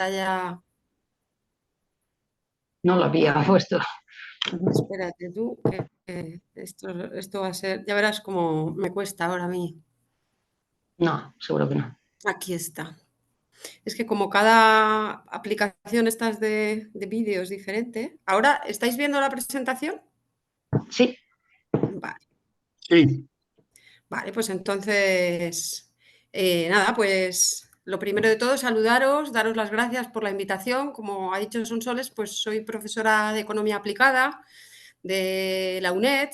pantalla. No lo había puesto. Espérate tú, que esto va a ser, ya verás cómo me cuesta ahora a mí. No, seguro que no. Aquí está. Es que como cada aplicación estas de vídeo es diferente. ¿Ahora estáis viendo la presentación? Sí, Vale, sí. vale, pues entonces, nada, pues lo primero de todo, saludaros, daros las gracias por la invitación. Como ha dicho Sonsoles, pues soy profesora de Economía Aplicada de la UNED,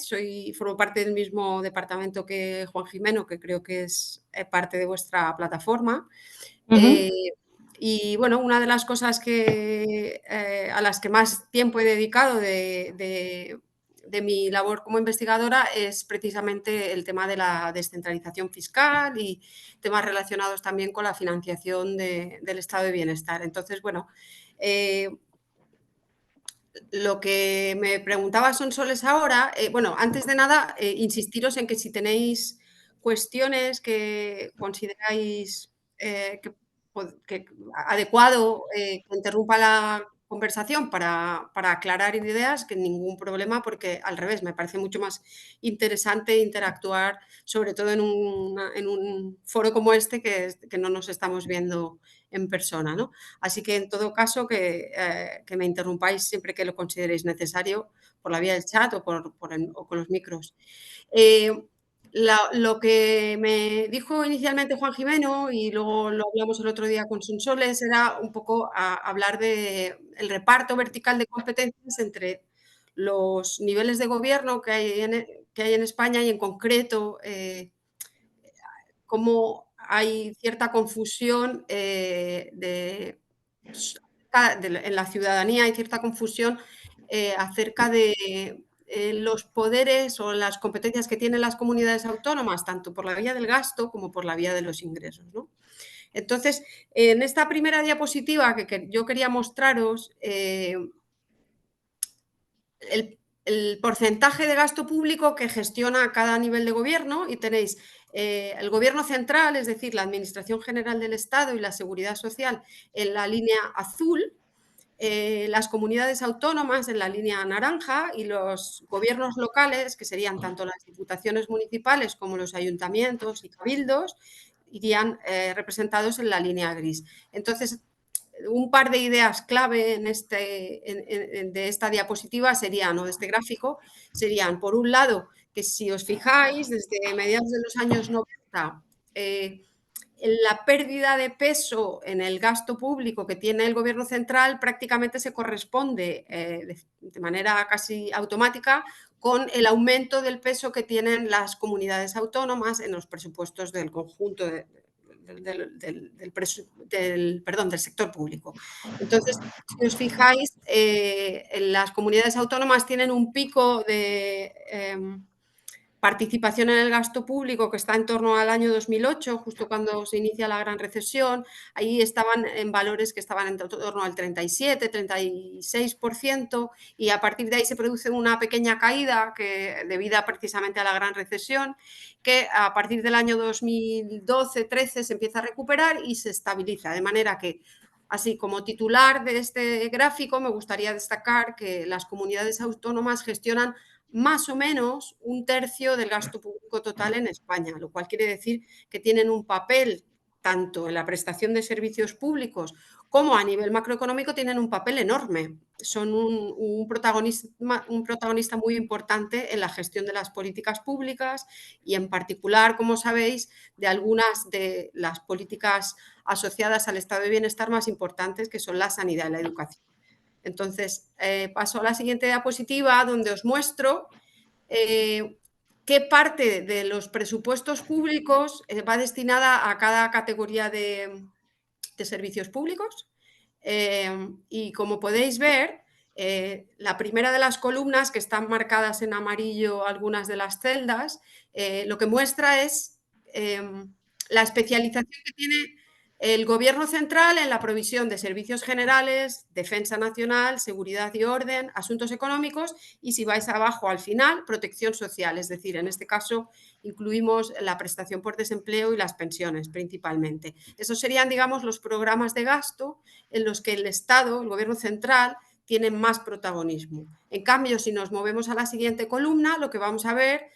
formo parte del mismo departamento que Juan Jimeno, que creo que es parte de vuestra plataforma. Ujú. Y bueno, una de las cosas a las que más tiempo he dedicado de mi labor como investigadora es precisamente el tema de la descentralización fiscal y temas relacionados también con la financiación del estado de bienestar. Entonces, bueno, eh, lo que me preguntaba Sonsoles ahora, bueno, antes de nada, insistiros en que si tenéis cuestiones que consideráis que adecuado que interrumpa la conversación para aclarar ideas, que ningún problema, porque al revés, me parece mucho más interesante interactuar, sobre todo en un foro como este, que no nos estamos viendo en persona, ¿no? Así que en todo caso que me interrumpáis siempre que lo consideréis necesario por la vía del chat o con los micros. Eh, lo que me dijo inicialmente Juan Jimeno y luego lo hablamos el otro día con Sonsoles era un poco hablar del reparto vertical de competencias entre los niveles de gobierno que hay en España y en concreto cómo hay cierta confusión en la ciudadanía, hay cierta confusión acerca de los poderes o las competencias que tienen las comunidades autónomas, tanto por la vía del gasto como por la vía de los ingresos, ¿no? Entonces, en esta primera diapositiva que yo quería mostraros, el porcentaje de gasto público que gestiona cada nivel de gobierno y tenéis el gobierno central, es decir, la Administración General del Estado y la Seguridad Social en la línea azul, las comunidades autónomas en la línea naranja y los gobiernos locales, que serían tanto las diputaciones municipales como los ayuntamientos y cabildos, irían representados en la línea gris. Entonces, un par de ideas clave de esta diapositiva serían, o de este gráfico, serían, por un lado, que si os fijáis, desde mediados de los años 90, la pérdida de peso en el gasto público que tiene el gobierno central prácticamente se corresponde de manera casi automática con el aumento del peso que tienen las comunidades autónomas en los presupuestos del conjunto del sector público. Entonces, si os fijáis, las comunidades autónomas tienen un pico de participación en el gasto público que está en torno al año 2008, justo cuando se inicia la gran recesión. Ahí estaban en valores que estaban en torno al 37, 36%, y a partir de ahí se produce una pequeña caída debida precisamente a la gran recesión, que a partir del año 2012-13 se empieza a recuperar y se estabiliza, de manera que, así como titular de este gráfico, me gustaría destacar que las comunidades autónomas gestionan más o menos un tercio del gasto público total en España, lo cual quiere decir que tienen un papel tanto en la prestación de servicios públicos como a nivel macroeconómico, tienen un papel enorme. Son un protagonista muy importante en la gestión de las políticas públicas y en particular, como sabéis, de algunas de las políticas asociadas al estado de bienestar más importantes, que son la sanidad y la educación. Entonces, paso a la siguiente diapositiva donde os muestro qué parte de los presupuestos públicos va destinada a cada categoría de servicios públicos. Y como podéis ver, la primera de las columnas, que están marcadas en amarillo algunas de las celdas, lo que muestra es la especialización que tiene El Gobierno central en la provisión de servicios generales, defensa nacional, seguridad y orden, asuntos económicos y, si vais abajo al final, protección social. Es decir, en este caso incluimos la prestación por desempleo y las pensiones principalmente. Esos serían, digamos, los programas de gasto en los que el Estado, el Gobierno central, tiene más protagonismo. En cambio, si nos movemos a la siguiente columna, lo que vamos a ver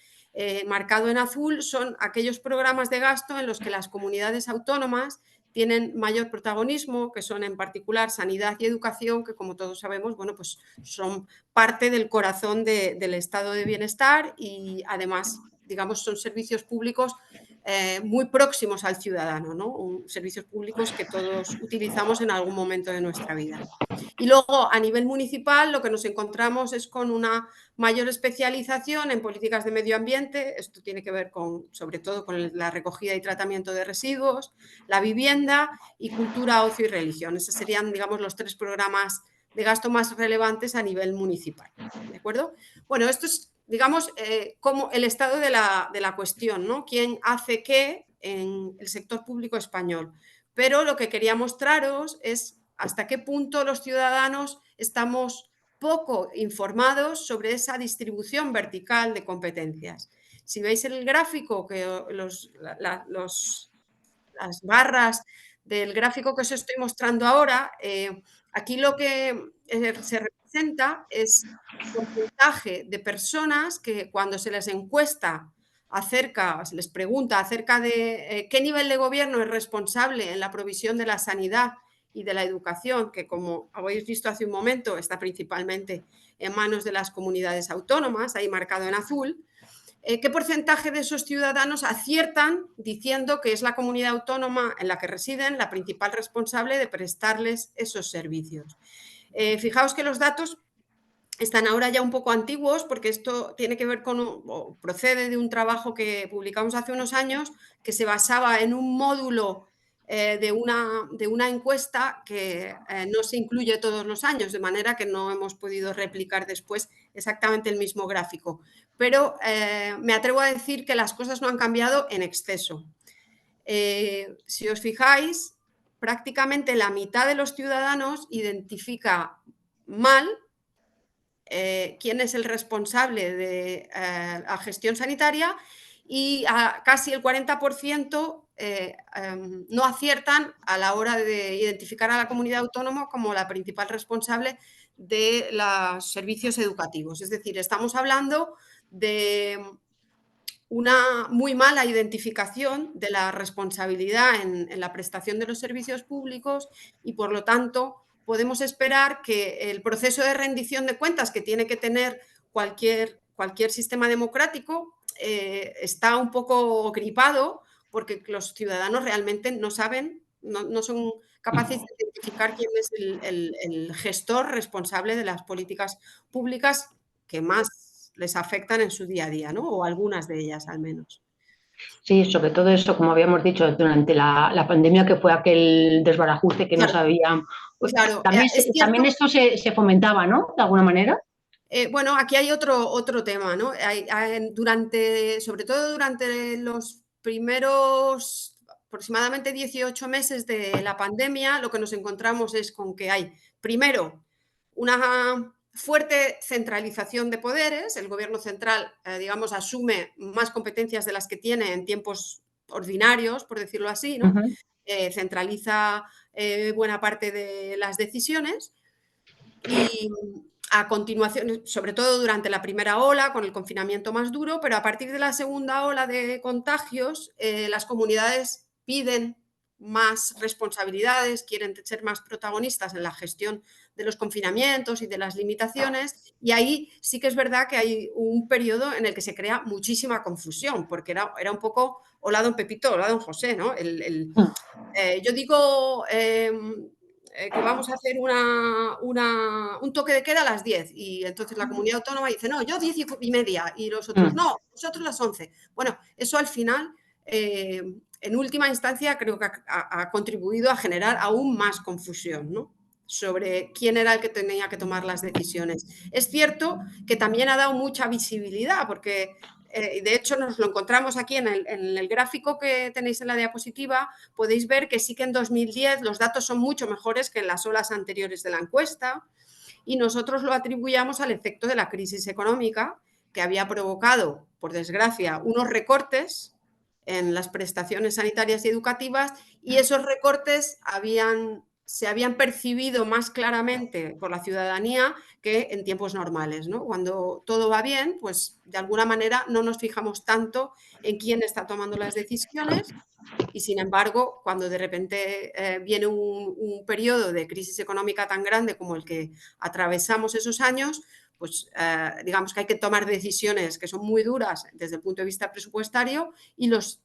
marcado en azul son aquellos programas de gasto en los que las comunidades autónomas tienen mayor protagonismo, que son en particular sanidad y educación, que como todos sabemos, bueno, pues son parte del corazón del estado de bienestar y además, digamos, son servicios públicos muy próximos al ciudadano, ¿no? Servicios públicos que todos utilizamos en algún momento de nuestra vida. Y luego, a nivel municipal, lo que nos encontramos es con una mayor especialización en políticas de medio ambiente. Esto tiene que ver sobre todo con la recogida y tratamiento de residuos, la vivienda y cultura, ocio y religión. Esos serían, digamos, los 3 programas de gasto más relevantes a nivel municipal. ¿De acuerdo? Bueno, esto es, digamos, como el estado de la cuestión, ¿no? ¿Quién hace qué en el sector público español? Pero lo que quería mostraros es hasta qué punto los ciudadanos estamos poco informados sobre esa distribución vertical de competencias. Si veis el gráfico, las barras del gráfico que os estoy mostrando ahora, aquí lo que se representa es el porcentaje de personas que cuando se les encuesta se les pregunta acerca de qué nivel de gobierno es responsable en la provisión de la sanidad y de la educación, que como habéis visto hace un momento está principalmente en manos de las comunidades autónomas, ahí marcado en azul. ¿Qué porcentaje de esos ciudadanos aciertan diciendo que es la comunidad autónoma en la que residen la principal responsable de prestarles esos servicios? Fijaos que los datos están ahora ya un poco antiguos porque esto tiene que ver o procede de un trabajo que publicamos hace unos años que se basaba en un módulo de una encuesta que no se incluye todos los años, de manera que no hemos podido replicar después exactamente el mismo gráfico. Pero me atrevo a decir que las cosas no han cambiado en exceso. Si os fijáis, prácticamente la mitad de los ciudadanos identifica mal quién es el responsable de la gestión sanitaria y casi el 40% no aciertan a la hora de identificar a la comunidad autónoma como la principal responsable de los servicios educativos. Es decir, estamos hablando de una muy mala identificación de la responsabilidad en la prestación de los servicios públicos y, por lo tanto, podemos esperar que el proceso de rendición de cuentas que tiene que tener cualquier sistema democrático está un poco gripado porque los ciudadanos realmente no saben, no son capaces de identificar quién es el gestor responsable de las políticas públicas que más les afectan en su día a día, ¿no? O algunas de ellas al menos. Sí, sobre todo eso, como habíamos dicho, durante la pandemia, que fue aquel desbarajuste que no Claro, sabían. Pues, claro, es también cierto. esto se fomentaba, ¿no? De alguna manera. Bueno, aquí hay otro tema, ¿no? Sobre todo durante los primeros aproximadamente 18 meses de la pandemia, lo que nos encontramos es con que hay, primero, una fuerte centralización de poderes. El gobierno central, digamos, asume más competencias de las que tiene en tiempos ordinarios, por decirlo así, ¿no? Ujú. Centraliza buena parte de las decisiones y a continuación, sobre todo durante la primera ola, con el confinamiento más duro, pero a partir de la segunda ola de contagios, las comunidades piden más responsabilidades, quieren ser más protagonistas en la gestión de los confinamientos y de las limitaciones, y ahí sí que es verdad que hay un periodo en el que se crea muchísima confusión, porque era un poco hola don Pepito, hola don José, ¿no? Yo digo que vamos a hacer un toque de queda a las 10 y entonces la comunidad autónoma dice, no, yo 10:30 y los otros, Mm. no, nosotros las 11. Bueno, eso al final, en última instancia, creo que ha contribuido a generar aún más confusión, ¿no? Sobre quién era el que tenía que tomar las decisiones. Es cierto que también ha dado mucha visibilidad porque de hecho nos lo encontramos aquí en el gráfico que tenéis en la diapositiva, podéis ver que sí que en 2010 los datos son mucho mejores que en las olas anteriores de la encuesta, y nosotros lo atribuíamos al efecto de la crisis económica, que había provocado, por desgracia, unos recortes en las prestaciones sanitarias y educativas, y esos recortes se habían percibido más claramente por la ciudadanía que en tiempos normales, ¿no? Cuando todo va bien, pues de alguna manera no nos fijamos tanto en quién está tomando las decisiones, y sin embargo, cuando de repente viene un periodo de crisis económica tan grande como el que atravesamos esos años, pues digamos que hay que tomar decisiones que son muy duras desde el punto de vista presupuestario, y los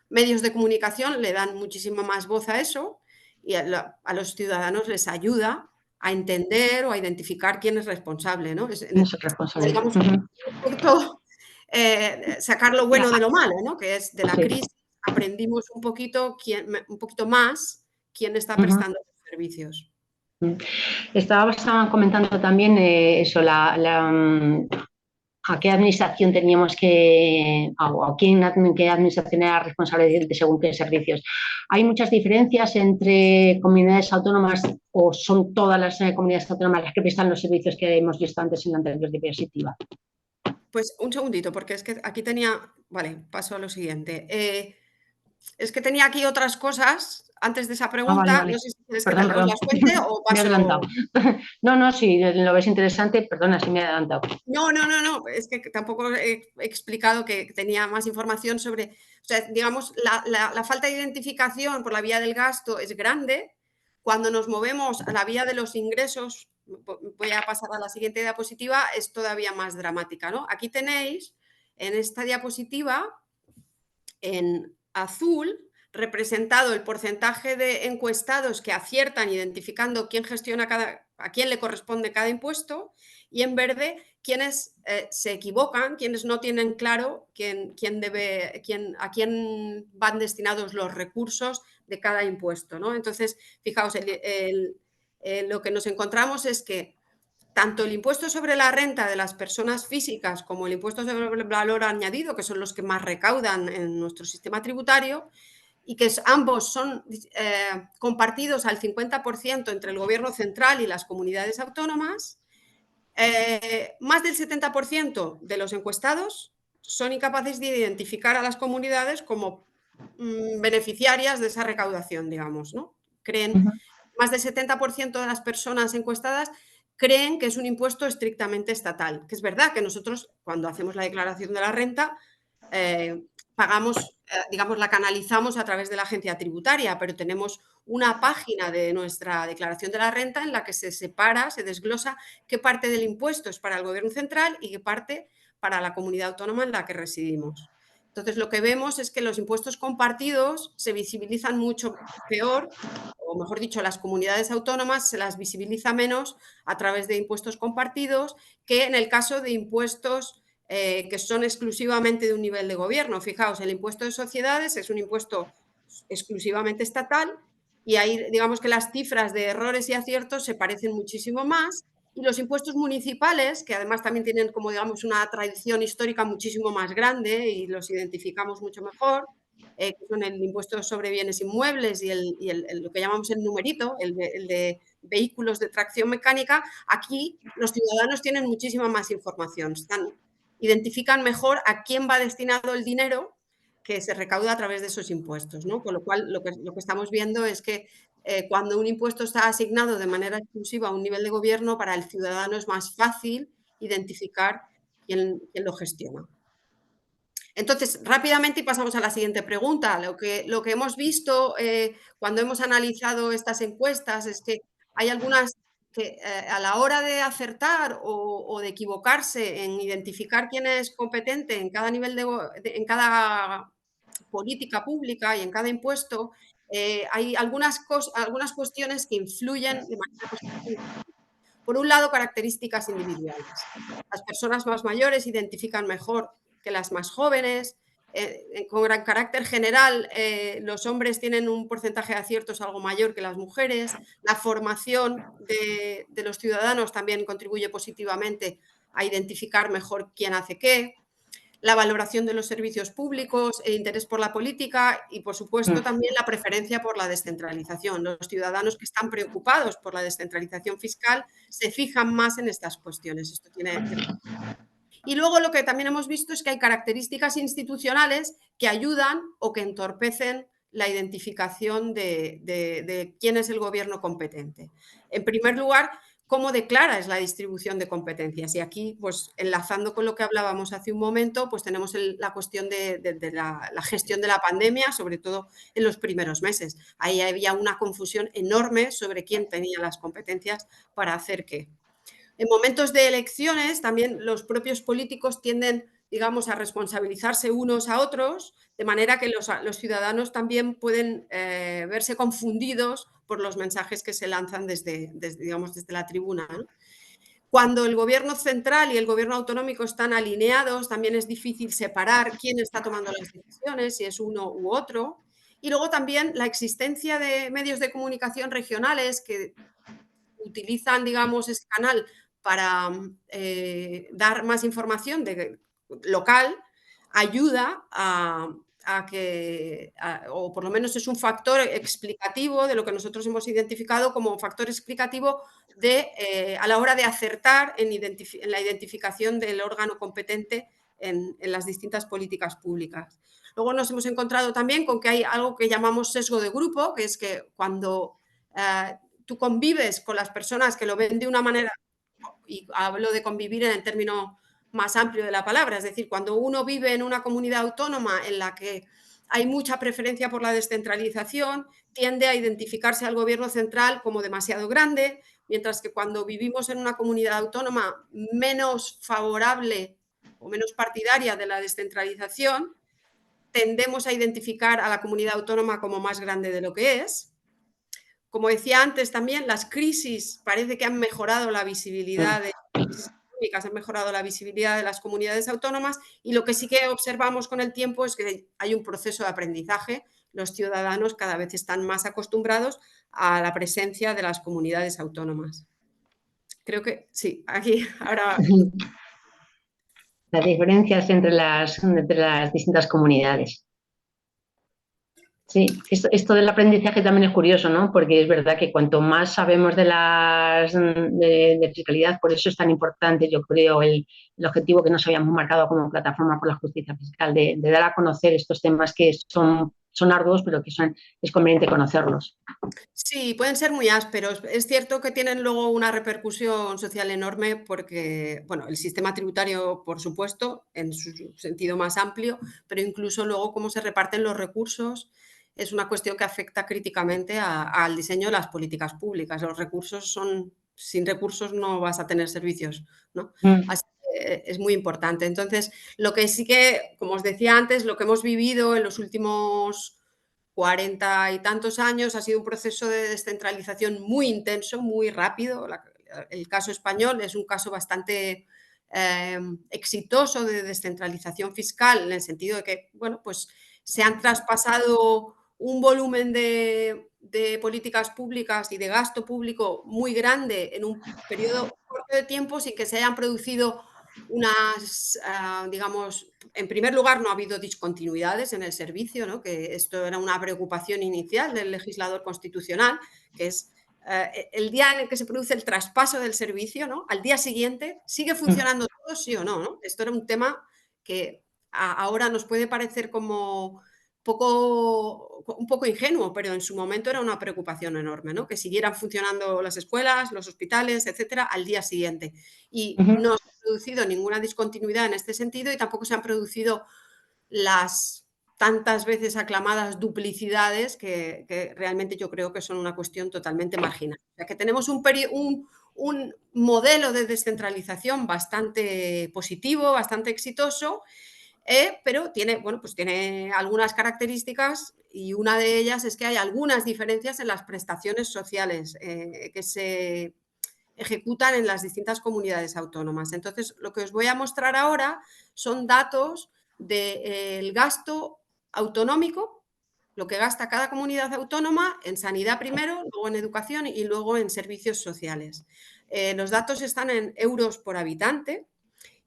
medios de comunicación le dan muchísimo más voz a eso, y a los ciudadanos les ayuda a entender o a identificar quién es responsable, ¿no? No es responsable. Digamos, un poquito, sacar lo bueno de lo malo, ¿no? Que es de la Sí. crisis aprendimos un poquito más quién está prestando los servicios. Estaban comentando también eso, a qué administración teníamos o qué administración era responsable de según qué servicios. ¿Hay muchas diferencias entre comunidades autónomas o son todas las comunidades autónomas las que prestan los servicios que hemos visto antes en la anterior diapositiva? Pues un segundito, porque es que aquí tenía... Vale, paso a lo siguiente. Es que tenía aquí otras cosas antes de esa Vale, pregunta. vale. No sé si quieres que Perdón, os perdón. las cuente o Me he adelantado. paso... No, si lo ves interesante, perdona, si me he adelantado. No, es que tampoco he explicado que tenía más información sobre, o sea, digamos, la falta de identificación por la vía del gasto es grande. Cuando nos movemos a la vía de los ingresos, voy a pasar a la siguiente diapositiva, es todavía más dramática, ¿no? Aquí tenéis en esta diapositiva, en azul, representado el porcentaje de encuestados que aciertan identificando quién gestiona a quién le corresponde cada impuesto, y en verde quienes se equivocan, quienes no tienen claro a quién van destinados los recursos de cada impuesto, ¿no? Entonces, fijaos, lo que nos encontramos es que tanto el impuesto sobre la renta de las personas físicas como el impuesto sobre el valor añadido, que son los que más recaudan en nuestro sistema tributario, y que ambos son compartidos al 50% entre el gobierno central y las comunidades autónomas, más del 70% de los encuestados son incapaces de identificar a las comunidades como beneficiarias de esa recaudación, digamos, ¿no? Más del 70% de las personas encuestadas creen que es un impuesto estrictamente estatal, que es verdad que nosotros, cuando hacemos la declaración de la renta, pagamos, digamos, la canalizamos a través de la agencia tributaria, pero tenemos una página de nuestra declaración de la renta en la que se separa, se desglosa qué parte del impuesto es para el gobierno central y qué parte para la comunidad autónoma en la que residimos. Entonces, lo que vemos es que los impuestos compartidos se visibilizan mucho peor, o mejor dicho, las comunidades autónomas se las visibiliza menos a través de impuestos compartidos que en el caso de impuestos que son exclusivamente de un nivel de gobierno. Fijaos, el impuesto de sociedades es un impuesto exclusivamente estatal, y ahí digamos que las cifras de errores y aciertos se parecen muchísimo más, y los impuestos municipales, que además también tienen como digamos una tradición histórica muchísimo más grande y los identificamos mucho mejor, que son el impuesto sobre bienes inmuebles y lo que llamamos el numerito, el de vehículos de tracción mecánica. Aquí los ciudadanos tienen muchísima más información, identifican mejor a quién va destinado el dinero que se recauda a través de esos impuestos, ¿no? Con lo cual, lo que estamos viendo es que cuando un impuesto está asignado de manera exclusiva a un nivel de gobierno, para el ciudadano es más fácil identificar quién lo gestiona. Entonces, rápidamente, y pasamos a la siguiente pregunta. Lo que hemos visto cuando hemos analizado estas encuestas es que hay algunas que a la hora de acertar o de equivocarse en identificar quién es competente en cada nivel en cada política pública y en cada impuesto, hay algunas cuestiones que influyen de manera positiva. Por un lado, características individuales. Las personas más mayores identifican mejor que las más jóvenes. Con gran carácter general, los hombres tienen un porcentaje de aciertos algo mayor que las mujeres. La formación de los ciudadanos también contribuye positivamente a identificar mejor quién hace qué. la valoración de los servicios públicos, el interés por la política y, por supuesto, también la preferencia por la descentralización. Los ciudadanos que están preocupados por la descentralización fiscal se fijan más en estas cuestiones. Esto tiene... Y luego lo que también hemos visto es que hay características institucionales que ayudan o que entorpecen la identificación de quién es el gobierno competente. En primer lugar, cómo declara es la distribución de competencias. Y aquí, pues enlazando con lo que hablábamos hace un momento, pues tenemos la cuestión de la gestión de la pandemia, sobre todo en los primeros meses. Ahí había una confusión enorme sobre quién tenía las competencias para hacer qué. En momentos de elecciones, también los propios políticos tienden, digamos, a responsabilizarse unos a otros, de manera que los ciudadanos también pueden verse confundidos por los mensajes que se lanzan digamos, desde la tribuna, ¿no? Cuando el gobierno central y el gobierno autonómico están alineados, también es difícil separar quién está tomando las decisiones, si es uno u otro. Y luego también la existencia de medios de comunicación regionales que utilizan, digamos, ese canal para dar más información local, ayuda a que, o por lo menos es un factor explicativo de lo que nosotros hemos identificado como factor explicativo a la hora de acertar en la identificación del órgano competente en las distintas políticas públicas. Luego nos hemos encontrado también con que hay algo que llamamos sesgo de grupo, que es que cuando tú convives con las personas que lo ven de una manera, y hablo de convivir en el término más amplio de la palabra, es decir, cuando uno vive en una comunidad autónoma en la que hay mucha preferencia por la descentralización, tiende a identificarse al gobierno central como demasiado grande, mientras que cuando vivimos en una comunidad autónoma menos favorable o menos partidaria de la descentralización, tendemos a identificar a la comunidad autónoma como más grande de lo que es. Como decía antes también, las crisis parece que han mejorado la visibilidad de crisis económicas, han mejorado la visibilidad de las comunidades autónomas, y lo que sí que observamos con el tiempo es que hay un proceso de aprendizaje. Los ciudadanos cada vez están más acostumbrados a la presencia de las comunidades autónomas. Creo que sí, aquí ahora... Las diferencias entre las distintas comunidades. Sí, esto del aprendizaje también es curioso, ¿no? Porque es verdad que cuanto más sabemos de fiscalidad, por eso es tan importante, yo creo, el objetivo que nos habíamos marcado como plataforma por la justicia fiscal, de dar a conocer estos temas que son arduos, pero que es conveniente conocerlos. Sí, pueden ser muy ásperos. Es cierto que tienen luego una repercusión social enorme porque, bueno, el sistema tributario, por supuesto, en su sentido más amplio, pero incluso luego cómo se reparten los recursos es una cuestión que afecta críticamente al diseño de las políticas públicas. Los recursos sin recursos no vas a tener servicios, ¿no? Así que es muy importante. Entonces, lo que sí que, como os decía antes, lo que hemos vivido en los últimos 40 y tantos años ha sido un proceso de descentralización muy intenso, muy rápido. El caso español es un caso bastante exitoso de descentralización fiscal, en el sentido de que, bueno, pues se han traspasado un volumen de políticas públicas y de gasto público muy grande en un periodo corto de tiempo sin que se hayan producido unas, digamos, en primer lugar, no ha habido discontinuidades en el servicio, ¿no? Que esto era una preocupación inicial del legislador constitucional, que es el día en el que se produce el traspaso del servicio, ¿no? Al día siguiente, ¿sigue funcionando todo, sí o no, ¿no? Esto era un tema que ahora nos puede parecer como un poco ingenuo, pero en su momento era una preocupación enorme, ¿no? Que siguieran funcionando las escuelas, los hospitales, etcétera, al día siguiente. Y no se ha producido ninguna discontinuidad en este sentido y tampoco se han producido las tantas veces aclamadas duplicidades que realmente yo creo que son una cuestión totalmente marginal. O sea, que tenemos un modelo de descentralización bastante positivo, bastante exitoso, pero tiene, bueno, pues tiene algunas características, y una de ellas es que hay algunas diferencias en las prestaciones sociales que se ejecutan en las distintas comunidades autónomas. Entonces, lo que os voy a mostrar ahora son datos del gasto autonómico, lo que gasta cada comunidad autónoma en sanidad primero, luego en educación y luego en servicios sociales. Los datos están en euros por habitante,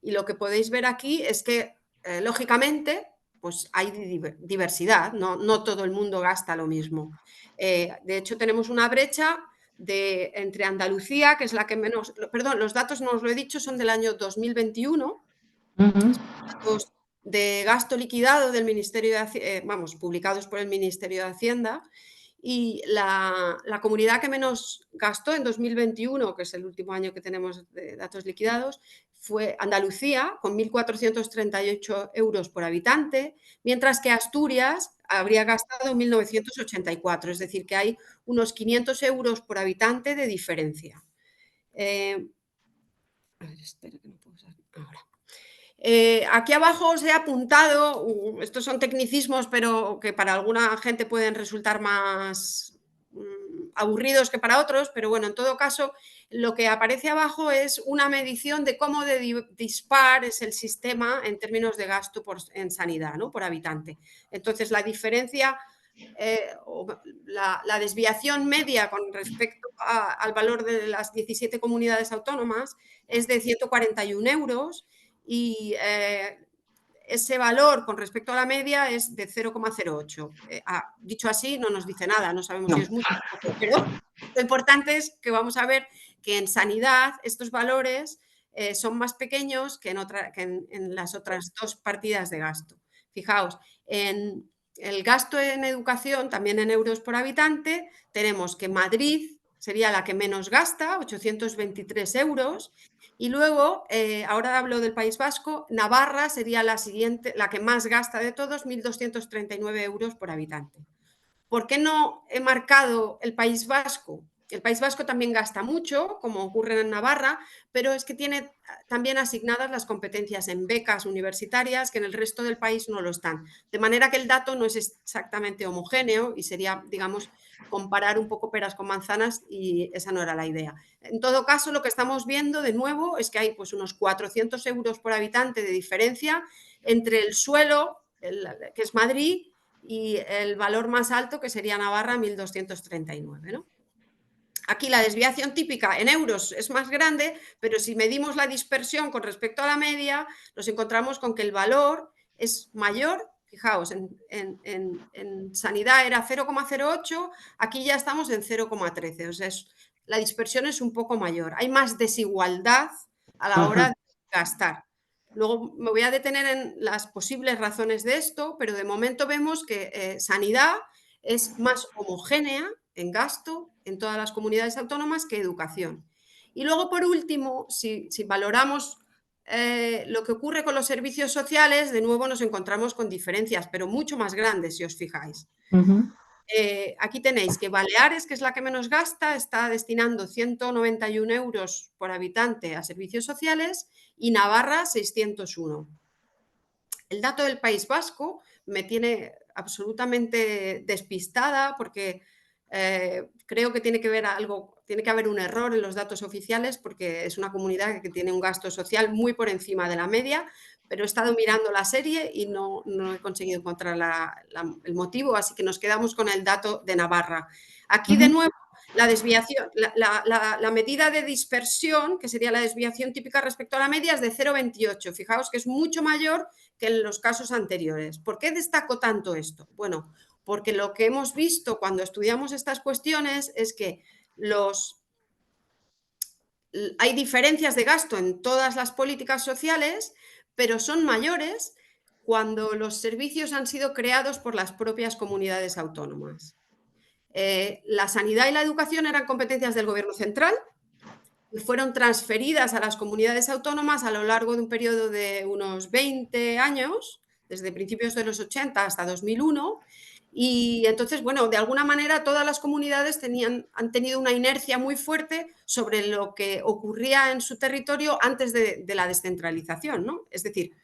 y lo que podéis ver aquí es que lógicamente, pues hay diversidad, no todo el mundo gasta lo mismo. De hecho, tenemos una brecha entre Andalucía, que es la que menos, perdón, los datos no os lo he dicho, son del año 2021, datos de gasto liquidado del Ministerio de vamos, publicados por el Ministerio de Hacienda, y la comunidad que menos gastó en 2021, que es el último año que tenemos de datos liquidados, fue Andalucía, con 1.438 euros por habitante, mientras que Asturias habría gastado 1.984, es decir, que hay unos 500 euros por habitante de diferencia. A ver, espera que no puedo usar ahora. Aquí abajo os he apuntado, estos son tecnicismos, pero que para alguna gente pueden resultar más aburridos que para otros, pero bueno, en todo caso, lo que aparece abajo es una medición de cómo de dispar es el sistema en términos de gasto en sanidad, ¿no? Por habitante. Entonces, la diferencia, la desviación media con respecto al valor de las 17 comunidades autónomas es de 141 euros, y ese valor con respecto a la media es de 0,08. Dicho así, no nos dice nada, no sabemos si es mucho o poco, pero lo importante es que vamos a ver que en sanidad estos valores son más pequeños que en las otras dos partidas de gasto. Fijaos, en el gasto en educación, también en euros por habitante, tenemos que Madrid sería la que menos gasta, 823 euros, y luego, ahora hablo del País Vasco, Navarra sería la siguiente, la que más gasta de todos, 1.239 euros por habitante. ¿Por qué no he marcado el País Vasco? El País Vasco también gasta mucho, como ocurre en Navarra, pero es que tiene también asignadas las competencias en becas universitarias que en el resto del país no lo están. De manera que el dato no es exactamente homogéneo y sería, digamos, comparar un poco peras con manzanas, y esa no era la idea. En todo caso, lo que estamos viendo de nuevo es que hay pues unos 400 euros por habitante de diferencia entre el suelo, que es Madrid, y el valor más alto, que sería Navarra, 1.239, ¿no? Aquí la desviación típica en euros es más grande, pero si medimos la dispersión con respecto a la media, nos encontramos con que el valor es mayor. Fijaos, en sanidad era 0,08, aquí ya estamos en 0,13, o sea, la dispersión es un poco mayor. Hay más desigualdad a la hora de gastar. Luego me voy a detener en las posibles razones de esto, pero de momento vemos que sanidad es más homogénea en gasto en todas las comunidades autónomas que educación. Y luego, por último, si valoramos lo que ocurre con los servicios sociales, de nuevo nos encontramos con diferencias, pero mucho más grandes, si os fijáis. Aquí tenéis que Baleares, que es la que menos gasta, está destinando 191 euros por habitante a servicios sociales, y Navarra 601. El dato del País Vasco me tiene absolutamente despistada, porque creo que tiene que haber un error en los datos oficiales, porque es una comunidad que tiene un gasto social muy por encima de la media, pero he estado mirando la serie y no he conseguido encontrar el motivo, así que nos quedamos con el dato de Navarra. Aquí, de nuevo, la desviación, la medida de dispersión, que sería la desviación típica respecto a la media, es de 0,28. Fijaos que es mucho mayor que en los casos anteriores. ¿Por qué destaco tanto esto? Bueno, porque lo que hemos visto cuando estudiamos estas cuestiones es que hay diferencias de gasto en todas las políticas sociales, pero son mayores cuando los servicios han sido creados por las propias comunidades autónomas. La sanidad y la educación eran competencias del Gobierno central y fueron transferidas a las comunidades autónomas a lo largo de un periodo de unos 20 años, desde principios de los 80 hasta 2001, y entonces, bueno, de alguna manera todas las comunidades han tenido una inercia muy fuerte sobre lo que ocurría en su territorio antes de la descentralización, ¿no? Es decir,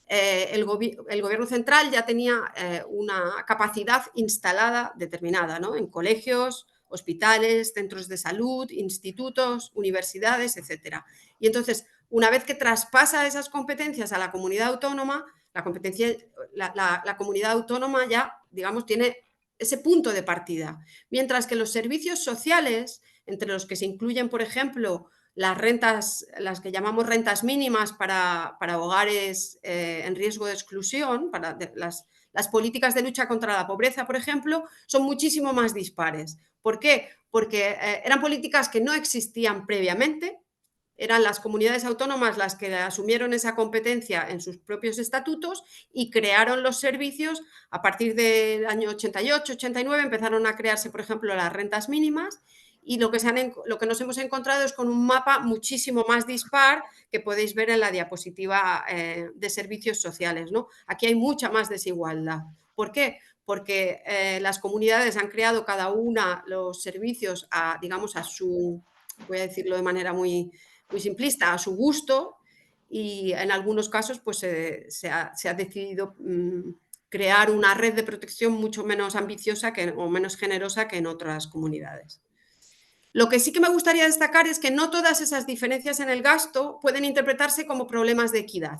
el Gobierno central ya tenía una capacidad instalada determinada, ¿no? En colegios, hospitales, centros de salud, institutos, universidades, etcétera. Y entonces, una vez que traspasa esas competencias a la comunidad autónoma, la comunidad autónoma ya, digamos, tiene ese punto de partida. Mientras que los servicios sociales, entre los que se incluyen, por ejemplo, las rentas, las que llamamos rentas mínimas para hogares en riesgo de exclusión, para las políticas de lucha contra la pobreza, por ejemplo, son muchísimo más dispares. ¿Por qué? Porque eran políticas que no existían previamente, eran las comunidades autónomas las que asumieron esa competencia en sus propios estatutos y crearon los servicios. A partir del año 88, 89 empezaron a crearse, por ejemplo, las rentas mínimas, y lo que nos hemos encontrado es con un mapa muchísimo más dispar que podéis ver en la diapositiva de servicios sociales, ¿no? Aquí hay mucha más desigualdad. ¿Por qué? Porque las comunidades han creado cada una los servicios digamos, a su, voy a decirlo de manera muy simplista, a su gusto, y en algunos casos pues se ha decidido crear una red de protección mucho menos ambiciosa o menos generosa que en otras comunidades. Lo que sí que me gustaría destacar es que no todas esas diferencias en el gasto pueden interpretarse como problemas de equidad.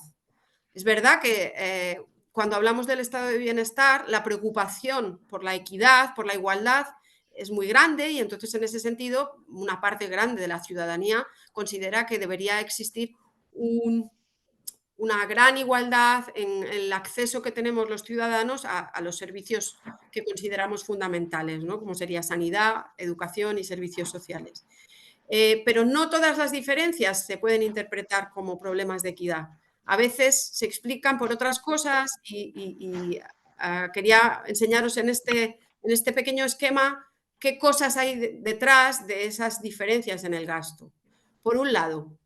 Es verdad que cuando hablamos del estado de bienestar, la preocupación por la equidad, por la igualdad, es muy grande, y entonces en ese sentido una parte grande de la ciudadanía considera que debería existir una gran igualdad en el acceso que tenemos los ciudadanos a los servicios que consideramos fundamentales, ¿no? Como sería sanidad, educación y servicios sociales. Pero no todas las diferencias se pueden interpretar como problemas de equidad. A veces se explican por otras cosas, y quería enseñaros en este pequeño esquema qué cosas hay detrás de esas diferencias en el gasto. Por un lado,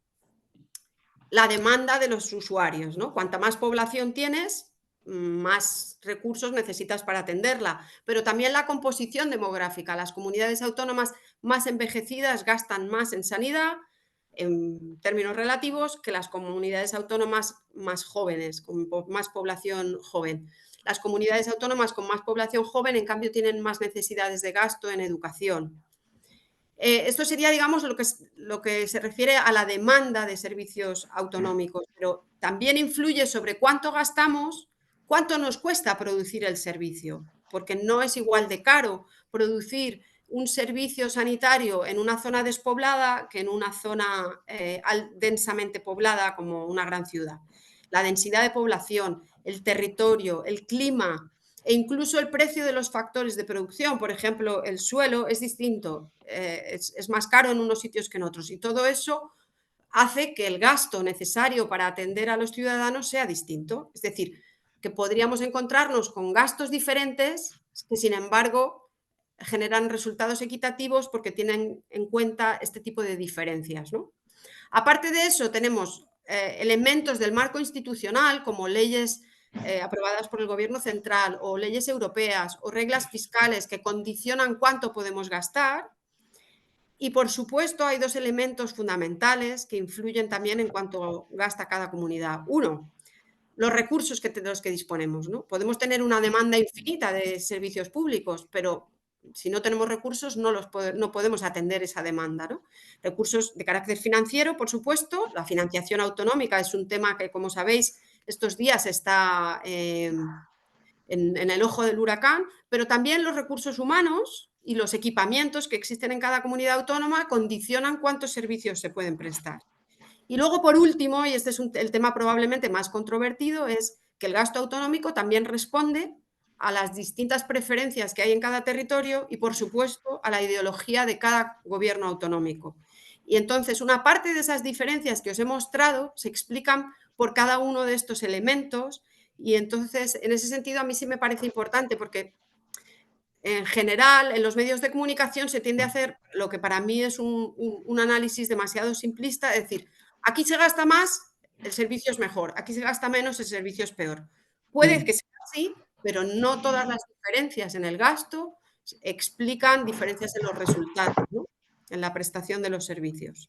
la demanda de los usuarios, ¿no? Cuanta más población tienes, más recursos necesitas para atenderla, pero también la composición demográfica. Las comunidades autónomas más envejecidas gastan más en sanidad, en términos relativos, que las comunidades autónomas más jóvenes, con más población joven. Las comunidades autónomas con más población joven, en cambio, tienen más necesidades de gasto en educación. Esto sería, digamos, lo que se refiere a la demanda de servicios autonómicos, pero también influye sobre cuánto gastamos, cuánto nos cuesta producir el servicio, porque no es igual de caro producir un servicio sanitario en una zona despoblada que en una zona densamente poblada como una gran ciudad. La densidad de población, el territorio, el clima, e incluso el precio de los factores de producción. Por ejemplo, el suelo es distinto, es más caro en unos sitios que en otros, y todo eso hace que el gasto necesario para atender a los ciudadanos sea distinto. Es decir, que podríamos encontrarnos con gastos diferentes que, sin embargo, generan resultados equitativos porque tienen en cuenta este tipo de diferencias, ¿no? Aparte de eso, tenemos elementos del marco institucional, como leyes aprobadas por el Gobierno central, o leyes europeas, o reglas fiscales que condicionan cuánto podemos gastar. Y, por supuesto, hay dos elementos fundamentales que influyen también en cuánto gasta cada comunidad. Uno, los recursos de los que disponemos, ¿no? Podemos tener una demanda infinita de servicios públicos, pero si no tenemos recursos no podemos atender esa demanda, ¿no? Recursos de carácter financiero, por supuesto. La financiación autonómica es un tema que, como sabéis, estos días está en el ojo del huracán, pero también los recursos humanos y los equipamientos que existen en cada comunidad autónoma condicionan cuántos servicios se pueden prestar. Y luego, por último, y este es el tema probablemente más controvertido, es que el gasto autonómico también responde a las distintas preferencias que hay en cada territorio y, por supuesto, a la ideología de cada gobierno autonómico. Y entonces, una parte de esas diferencias que os he mostrado se explican por cada uno de estos elementos, y entonces, en ese sentido, a mí sí me parece importante, porque en general, en los medios de comunicación se tiende a hacer lo que para mí es un análisis demasiado simplista, es decir, aquí se gasta más, el servicio es mejor, aquí se gasta menos, el servicio es peor. Puede que sea así, pero no todas las diferencias en el gasto explican diferencias en los resultados, ¿no? En la prestación de los servicios.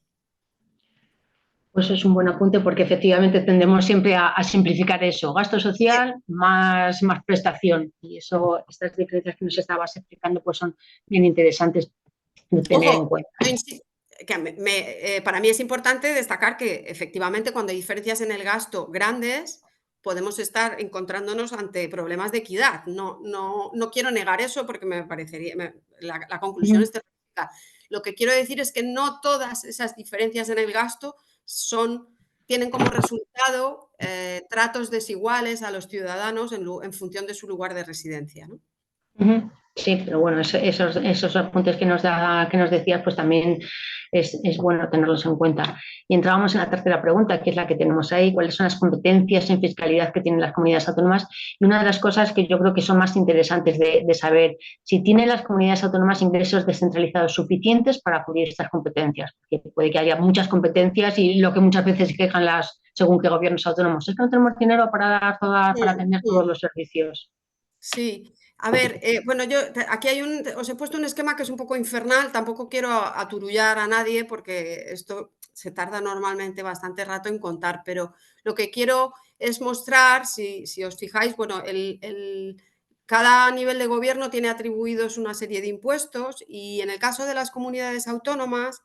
Pues es un buen apunte, porque efectivamente tendemos siempre a simplificar eso, gasto social más prestación, y eso, estas diferencias que nos estabas explicando, pues son bien interesantes de tener en cuenta. Para mí es importante destacar que efectivamente cuando hay diferencias en el gasto grandes, podemos estar encontrándonos ante problemas de equidad. No quiero negar eso, porque me parecería, la conclusión es terrorífica. Lo que quiero decir es que no todas esas diferencias en el gasto tienen como resultado tratos desiguales a los ciudadanos en función de su lugar de residencia, ¿no? Sí, pero bueno, esos apuntes que nos decías, pues también es bueno tenerlos en cuenta. Y entrábamos en la tercera pregunta, que es la que tenemos ahí: ¿cuáles son las competencias en fiscalidad que tienen las comunidades autónomas? Y una de las cosas que yo creo que son más interesantes de saber, si tienen las comunidades autónomas ingresos descentralizados suficientes para cubrir estas competencias, porque puede que haya muchas competencias y lo que muchas veces se quejan según qué gobiernos autónomos, es que no tenemos dinero para atender todos los servicios. Sí, a ver, bueno, aquí os he puesto un esquema que es un poco infernal, tampoco quiero aturullar a nadie porque esto se tarda normalmente bastante rato en contar, pero lo que quiero es mostrar, si os fijáis, bueno, cada nivel de gobierno tiene atribuidos una serie de impuestos y en el caso de las comunidades autónomas,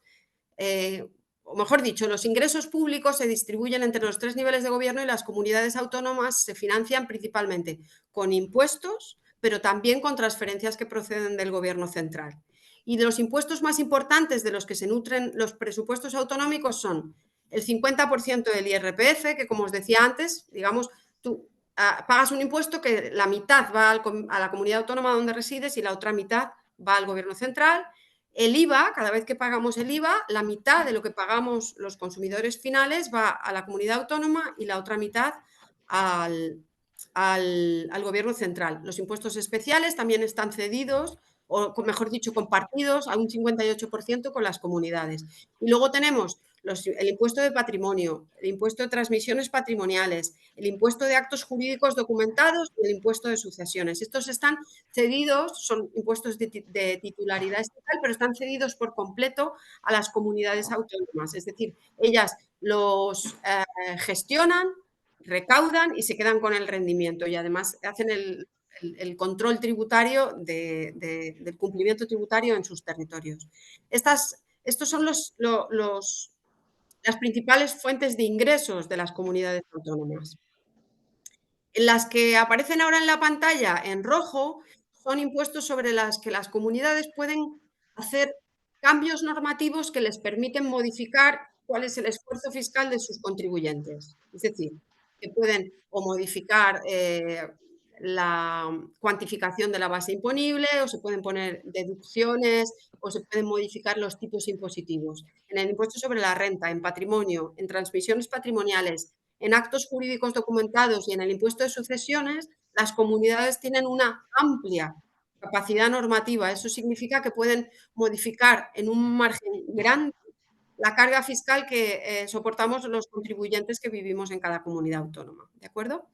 o mejor dicho, los ingresos públicos se distribuyen entre los tres niveles de gobierno y las comunidades autónomas se financian principalmente con impuestos, pero también con transferencias que proceden del gobierno central. Y de los impuestos más importantes de los que se nutren los presupuestos autonómicos son el 50% del IRPF, que como os decía antes, digamos, tú pagas un impuesto que la mitad va a la comunidad autónoma donde resides y la otra mitad va al gobierno central. El IVA, cada vez que pagamos el IVA, la mitad de lo que pagamos los consumidores finales va a la comunidad autónoma y la otra mitad al gobierno central. Los impuestos especiales también están cedidos, o mejor dicho, compartidos a un 58% con las comunidades. Y luego tenemos el impuesto de patrimonio, el impuesto de transmisiones patrimoniales, el impuesto de actos jurídicos documentados y el impuesto de sucesiones. Estos están cedidos, son impuestos de titularidad estatal, pero están cedidos por completo a las comunidades autónomas. Es decir, ellas los gestionan, recaudan y se quedan con el rendimiento y además hacen el control tributario del cumplimiento tributario en sus territorios. Estos son las principales fuentes de ingresos de las comunidades autónomas. Las que aparecen ahora en la pantalla en rojo son impuestos sobre las que las comunidades pueden hacer cambios normativos que les permiten modificar cuál es el esfuerzo fiscal de sus contribuyentes. Es decir, que pueden o modificar la cuantificación de la base imponible, o se pueden poner deducciones, o se pueden modificar los tipos impositivos. En el impuesto sobre la renta, en patrimonio, en transmisiones patrimoniales, en actos jurídicos documentados y en el impuesto de sucesiones, las comunidades tienen una amplia capacidad normativa. Eso significa que pueden modificar en un margen grande la carga fiscal que soportamos los contribuyentes que vivimos en cada comunidad autónoma. ¿De acuerdo?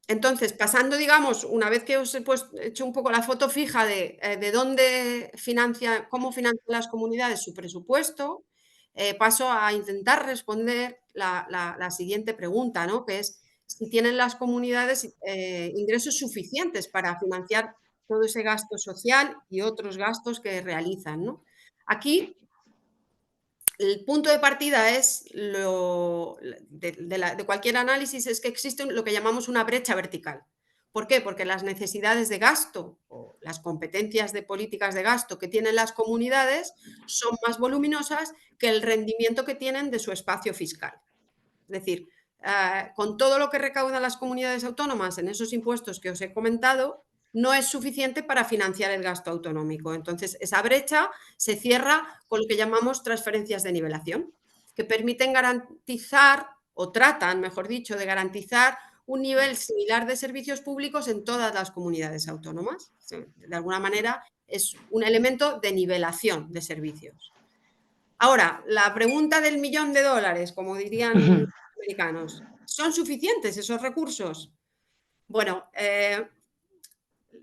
Entonces, pasando, digamos, una vez que os he hecho un poco la foto fija de dónde cómo financian las comunidades su presupuesto, paso a intentar responder la siguiente pregunta, ¿no? Que es si tienen las comunidades ingresos suficientes para financiar todo ese gasto social y otros gastos que realizan, ¿no? Aquí el punto de partida es de cualquier análisis es que existe lo que llamamos una brecha vertical. ¿Por qué? Porque las necesidades de gasto o las competencias de políticas de gasto que tienen las comunidades son más voluminosas que el rendimiento que tienen de su espacio fiscal. Es decir, con todo lo que recaudan las comunidades autónomas en esos impuestos que os he comentado, no es suficiente para financiar el gasto autonómico. Entonces, esa brecha se cierra con lo que llamamos transferencias de nivelación, que permiten garantizar, o tratan, mejor dicho, de garantizar un nivel similar de servicios públicos en todas las comunidades autónomas. De alguna manera, es un elemento de nivelación de servicios. Ahora, la pregunta del $1.000.000, como dirían los americanos, ¿son suficientes esos recursos? Bueno,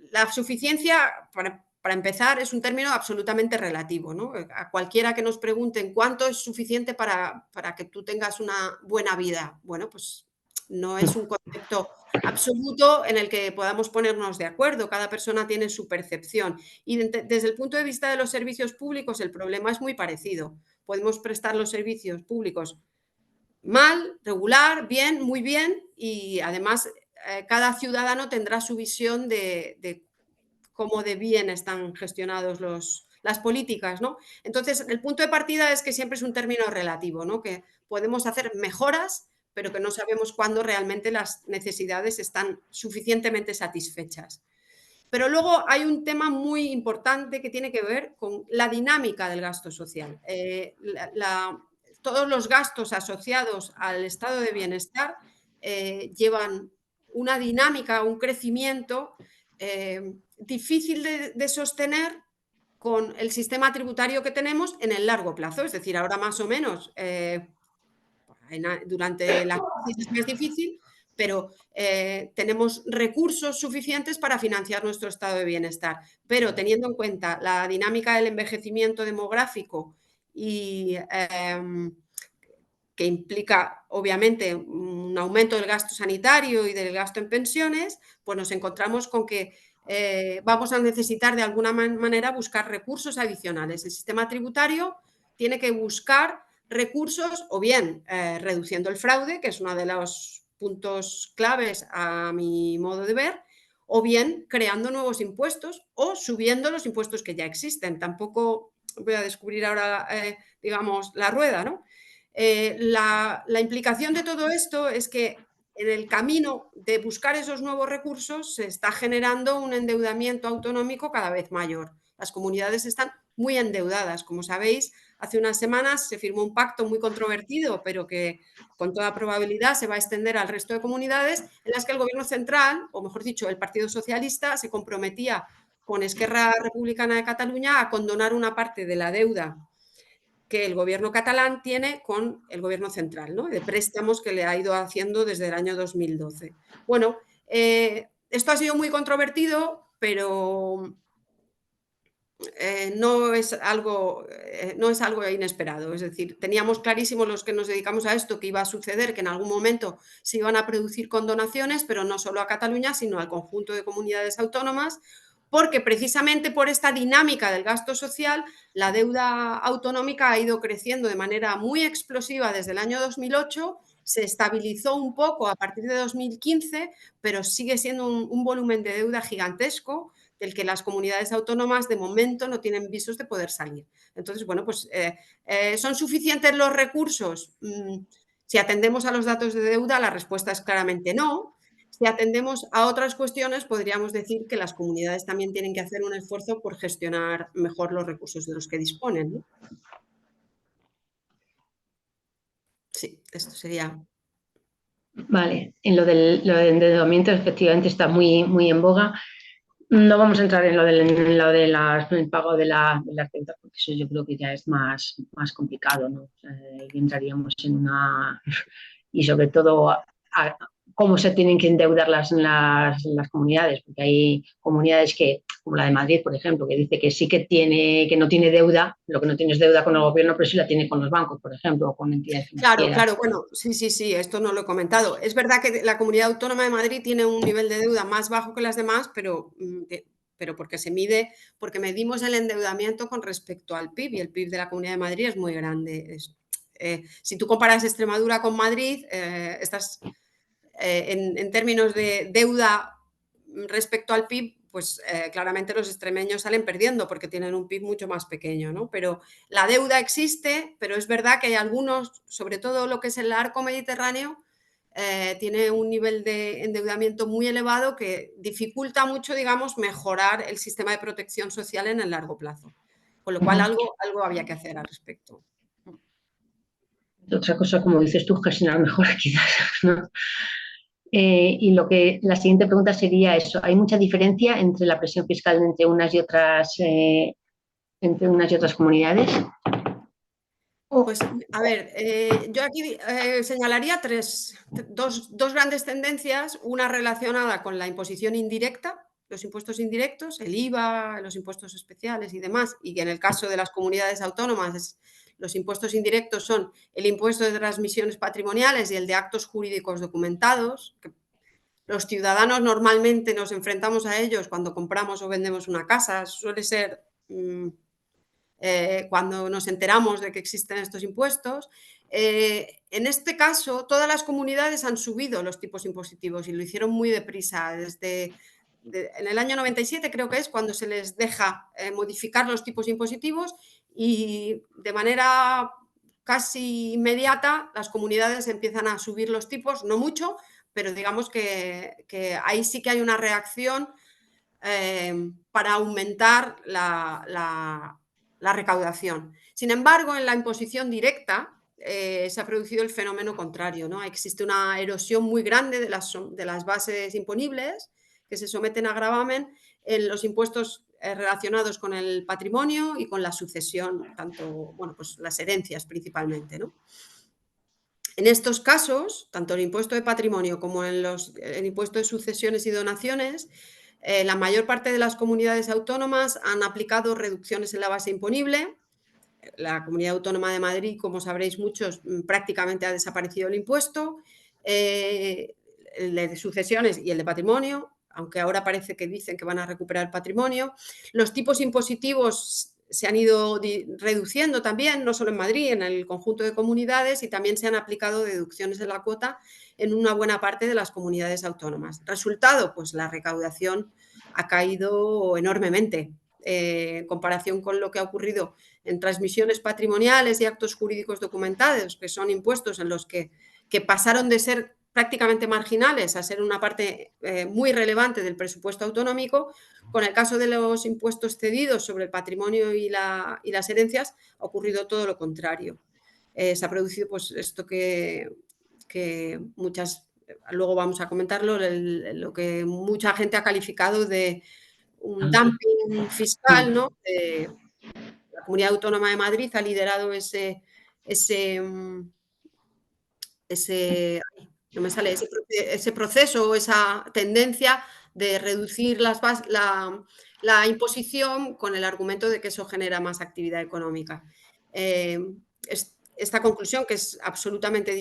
la suficiencia, para empezar, es un término absolutamente relativo, ¿no? A cualquiera que nos pregunten cuánto es suficiente para que tú tengas una buena vida. Bueno, pues no es un concepto absoluto en el que podamos ponernos de acuerdo. Cada persona tiene su percepción. Y desde el punto de vista de los servicios públicos, el problema es muy parecido. Podemos prestar los servicios públicos mal, regular, bien, muy bien, y además cada ciudadano tendrá su visión de cómo de bien están gestionados las políticas, ¿no? Entonces, el punto de partida es que siempre es un término relativo, ¿no? Que podemos hacer mejoras, pero que no sabemos cuándo realmente las necesidades están suficientemente satisfechas. Pero luego hay un tema muy importante que tiene que ver con la dinámica del gasto social. Todos los gastos asociados al estado de bienestar llevan una dinámica, un crecimiento difícil de sostener con el sistema tributario que tenemos en el largo plazo. Es decir, ahora más o menos, durante la crisis es más difícil, pero tenemos recursos suficientes para financiar nuestro estado de bienestar. Pero teniendo en cuenta la dinámica del envejecimiento demográfico y que implica, obviamente, un aumento del gasto sanitario y del gasto en pensiones, pues nos encontramos con que vamos a necesitar de alguna manera buscar recursos adicionales. El sistema tributario tiene que buscar recursos o bien reduciendo el fraude, que es uno de los puntos claves a mi modo de ver, o bien creando nuevos impuestos o subiendo los impuestos que ya existen. Tampoco voy a descubrir ahora, digamos, la rueda, ¿no? La implicación de todo esto es que en el camino de buscar esos nuevos recursos se está generando un endeudamiento autonómico cada vez mayor. Las comunidades están muy endeudadas. Como sabéis, hace unas semanas se firmó un pacto muy controvertido, pero que con toda probabilidad se va a extender al resto de comunidades, en las que el Gobierno central, o mejor dicho, el Partido Socialista, se comprometía con Esquerra Republicana de Cataluña a condonar una parte de la deuda que el gobierno catalán tiene con el gobierno central, ¿no? De préstamos que le ha ido haciendo desde el año 2012. Bueno, esto ha sido muy controvertido, pero no es algo inesperado. Es decir, teníamos clarísimo los que nos dedicamos a esto que iba a suceder, que en algún momento se iban a producir condonaciones, pero no solo a Cataluña, sino al conjunto de comunidades autónomas, porque precisamente por esta dinámica del gasto social, la deuda autonómica ha ido creciendo de manera muy explosiva desde el año 2008, se estabilizó un poco a partir de 2015, pero sigue siendo un volumen de deuda gigantesco del que las comunidades autónomas de momento no tienen visos de poder salir. Entonces, bueno, pues ¿son suficientes los recursos? Si atendemos a los datos de deuda, la respuesta es claramente no. Si atendemos a otras cuestiones, podríamos decir que las comunidades también tienen que hacer un esfuerzo por gestionar mejor los recursos de los que disponen, ¿no? Sí, esto sería. Vale, en lo del endeudamiento efectivamente está muy en boga. No vamos a entrar en el pago de las deudas, porque eso yo creo que ya es más complicado, ¿no? O sea, ahí entraríamos en una... Y sobre todo cómo se tienen que endeudar las comunidades, porque hay comunidades como la de Madrid, por ejemplo, que dice que sí que no tiene deuda, lo que no tiene es deuda con el gobierno, pero sí la tiene con los bancos, por ejemplo, o con entidades Claro, financieras. claro, bueno, sí, esto no lo he comentado. Es verdad que la Comunidad Autónoma de Madrid tiene un nivel de deuda más bajo que las demás, pero porque medimos el endeudamiento con respecto al PIB, y el PIB de la Comunidad de Madrid es muy grande. Si tú comparas Extremadura con Madrid, en términos de deuda respecto al PIB, pues claramente los extremeños salen perdiendo porque tienen un PIB mucho más pequeño, ¿no? Pero la deuda existe, pero es verdad que hay algunos, sobre todo lo que es el arco mediterráneo, tiene un nivel de endeudamiento muy elevado que dificulta mucho, digamos, mejorar el sistema de protección social en el largo plazo. Con lo cual algo había que hacer al respecto. Otra cosa, como dices tú, gestionar mejor quizás, ¿no? La siguiente pregunta sería eso. ¿Hay mucha diferencia entre la presión fiscal entre unas y otras comunidades? Pues, a ver, yo aquí señalaría dos grandes tendencias, una relacionada con la imposición indirecta, los impuestos indirectos, el IVA, los impuestos especiales y demás, y que en el caso de las comunidades autónomas los impuestos indirectos son el impuesto de transmisiones patrimoniales y el de actos jurídicos documentados, que los ciudadanos normalmente nos enfrentamos a ellos cuando compramos o vendemos una casa, suele ser cuando nos enteramos de que existen estos impuestos. En este caso, todas las comunidades han subido los tipos impositivos y lo hicieron muy deprisa. Desde en el año 97 creo que es cuando se les deja modificar los tipos impositivos y de manera casi inmediata las comunidades empiezan a subir los tipos, no mucho, pero digamos que ahí sí que hay una reacción para aumentar la recaudación. Sin embargo, en la imposición directa se ha producido el fenómeno contrario, ¿no? Existe una erosión muy grande de las bases imponibles que se someten a gravamen en los impuestos relacionados con el patrimonio y con la sucesión, tanto, bueno, pues las herencias principalmente, ¿no? En estos casos, tanto el impuesto de patrimonio como el impuesto de sucesiones y donaciones, la mayor parte de las comunidades autónomas han aplicado reducciones en la base imponible. La Comunidad Autónoma de Madrid, como sabréis muchos, prácticamente ha desaparecido el impuesto, el de sucesiones y el de patrimonio, aunque ahora parece que dicen que van a recuperar patrimonio. Los tipos impositivos se han ido reduciendo también, no solo en Madrid, en el conjunto de comunidades, y también se han aplicado deducciones de la cuota en una buena parte de las comunidades autónomas. Resultado, pues la recaudación ha caído enormemente en comparación con lo que ha ocurrido en transmisiones patrimoniales y actos jurídicos documentados, que son impuestos en los que pasaron de ser prácticamente marginales a ser una parte muy relevante del presupuesto autonómico. Con el caso de los impuestos cedidos sobre el patrimonio y las herencias ha ocurrido todo lo contrario. Se ha producido pues esto que muchas, luego vamos a comentarlo, lo que mucha gente ha calificado de un dumping fiscal, ¿no? La Comunidad Autónoma de Madrid ha liderado ese no me sale, ese proceso o esa tendencia de reducir la imposición con el argumento de que eso genera más actividad económica. Esta conclusión, que es absolutamente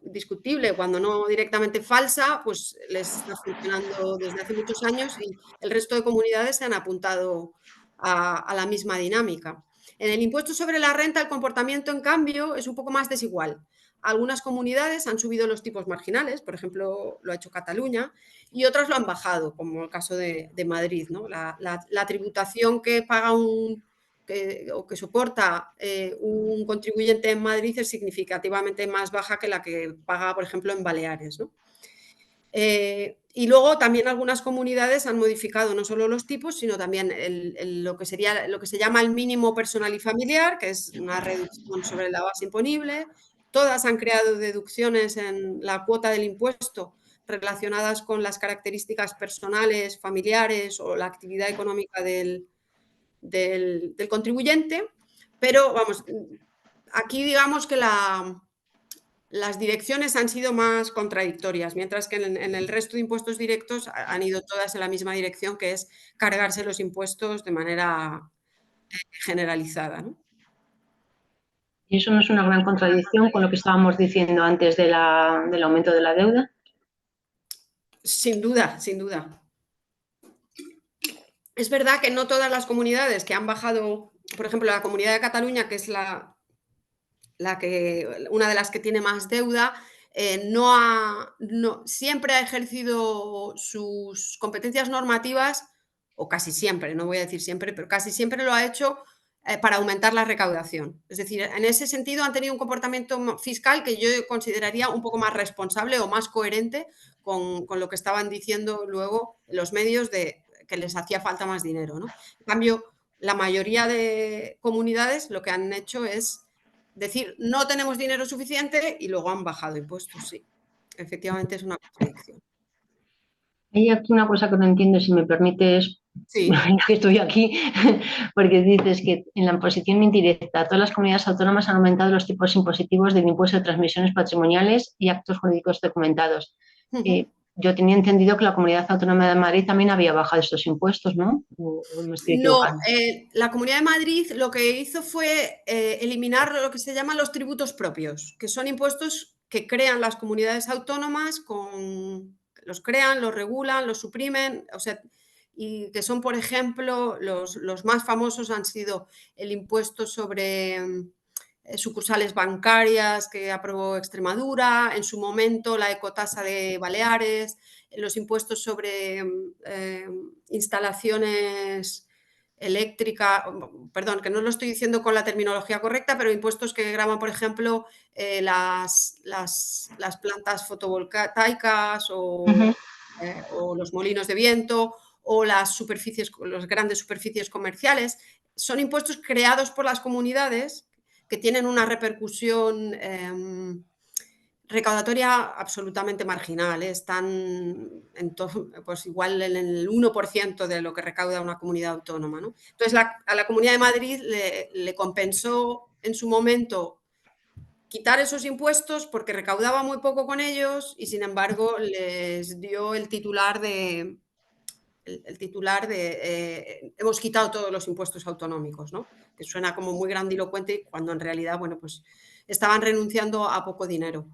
discutible, cuando no directamente falsa, pues les está funcionando desde hace muchos años y el resto de comunidades se han apuntado a la misma dinámica. En el impuesto sobre la renta, el comportamiento, en cambio, es un poco más desigual. Algunas comunidades han subido los tipos marginales, por ejemplo, lo ha hecho Cataluña, y otras lo han bajado, como el caso de Madrid, ¿no? La tributación que paga o que soporta un contribuyente en Madrid es significativamente más baja que la que paga, por ejemplo, en Baleares, ¿no? Y luego también algunas comunidades han modificado no solo los tipos, sino también lo que se llama el mínimo personal y familiar, que es una reducción sobre la base imponible. Todas han creado deducciones en la cuota del impuesto relacionadas con las características personales, familiares o la actividad económica del contribuyente. Pero vamos, aquí digamos que las direcciones han sido más contradictorias, mientras que en el resto de impuestos directos han ido todas en la misma dirección, que es cargarse los impuestos de manera generalizada, ¿no? ¿Y eso no es una gran contradicción con lo que estábamos diciendo antes del aumento de la deuda? Sin duda, sin duda. Es verdad que no todas las comunidades que han bajado, por ejemplo, la Comunidad de Cataluña, que es una de las que tiene más deuda, siempre ha ejercido sus competencias normativas, o casi siempre, no voy a decir siempre, pero casi siempre lo ha hecho para aumentar la recaudación. Es decir, en ese sentido han tenido un comportamiento fiscal que yo consideraría un poco más responsable o más coherente con lo que estaban diciendo luego los medios de que les hacía falta más dinero, ¿no? En cambio, la mayoría de comunidades lo que han hecho es decir, no tenemos dinero suficiente y luego han bajado impuestos, sí. Efectivamente es una contradicción. Hay aquí una cosa que no entiendo, si me permites, Sí. que estoy aquí, porque dices que en la imposición indirecta todas las comunidades autónomas han aumentado los tipos impositivos del impuesto de transmisiones patrimoniales y actos jurídicos documentados. Yo tenía entendido que la Comunidad Autónoma de Madrid también había bajado estos impuestos, ¿no? ¿O me estoy equivocando? No, la Comunidad de Madrid lo que hizo fue eliminar lo que se llaman los tributos propios, que son impuestos que crean las comunidades autónomas, los crean, los regulan, los suprimen, o sea, y que son, por ejemplo, los más famosos han sido el impuesto sobre sucursales bancarias que aprobó Extremadura, en su momento la ecotasa de Baleares, los impuestos sobre instalaciones eléctricas, perdón, que no lo estoy diciendo con la terminología correcta, pero impuestos que graban, por ejemplo, las plantas fotovoltaicas o los molinos de viento o las grandes superficies comerciales. Son impuestos creados por las comunidades que tienen una repercusión recaudatoria absolutamente marginal. Están pues igual en el 1% de lo que recauda una comunidad autónoma, ¿no? Entonces, a la Comunidad de Madrid le compensó en su momento quitar esos impuestos porque recaudaba muy poco con ellos y, sin embargo, les dio el titular de hemos quitado todos los impuestos autonómicos, ¿no? Que suena como muy grandilocuente cuando en realidad, bueno, pues estaban renunciando a poco dinero.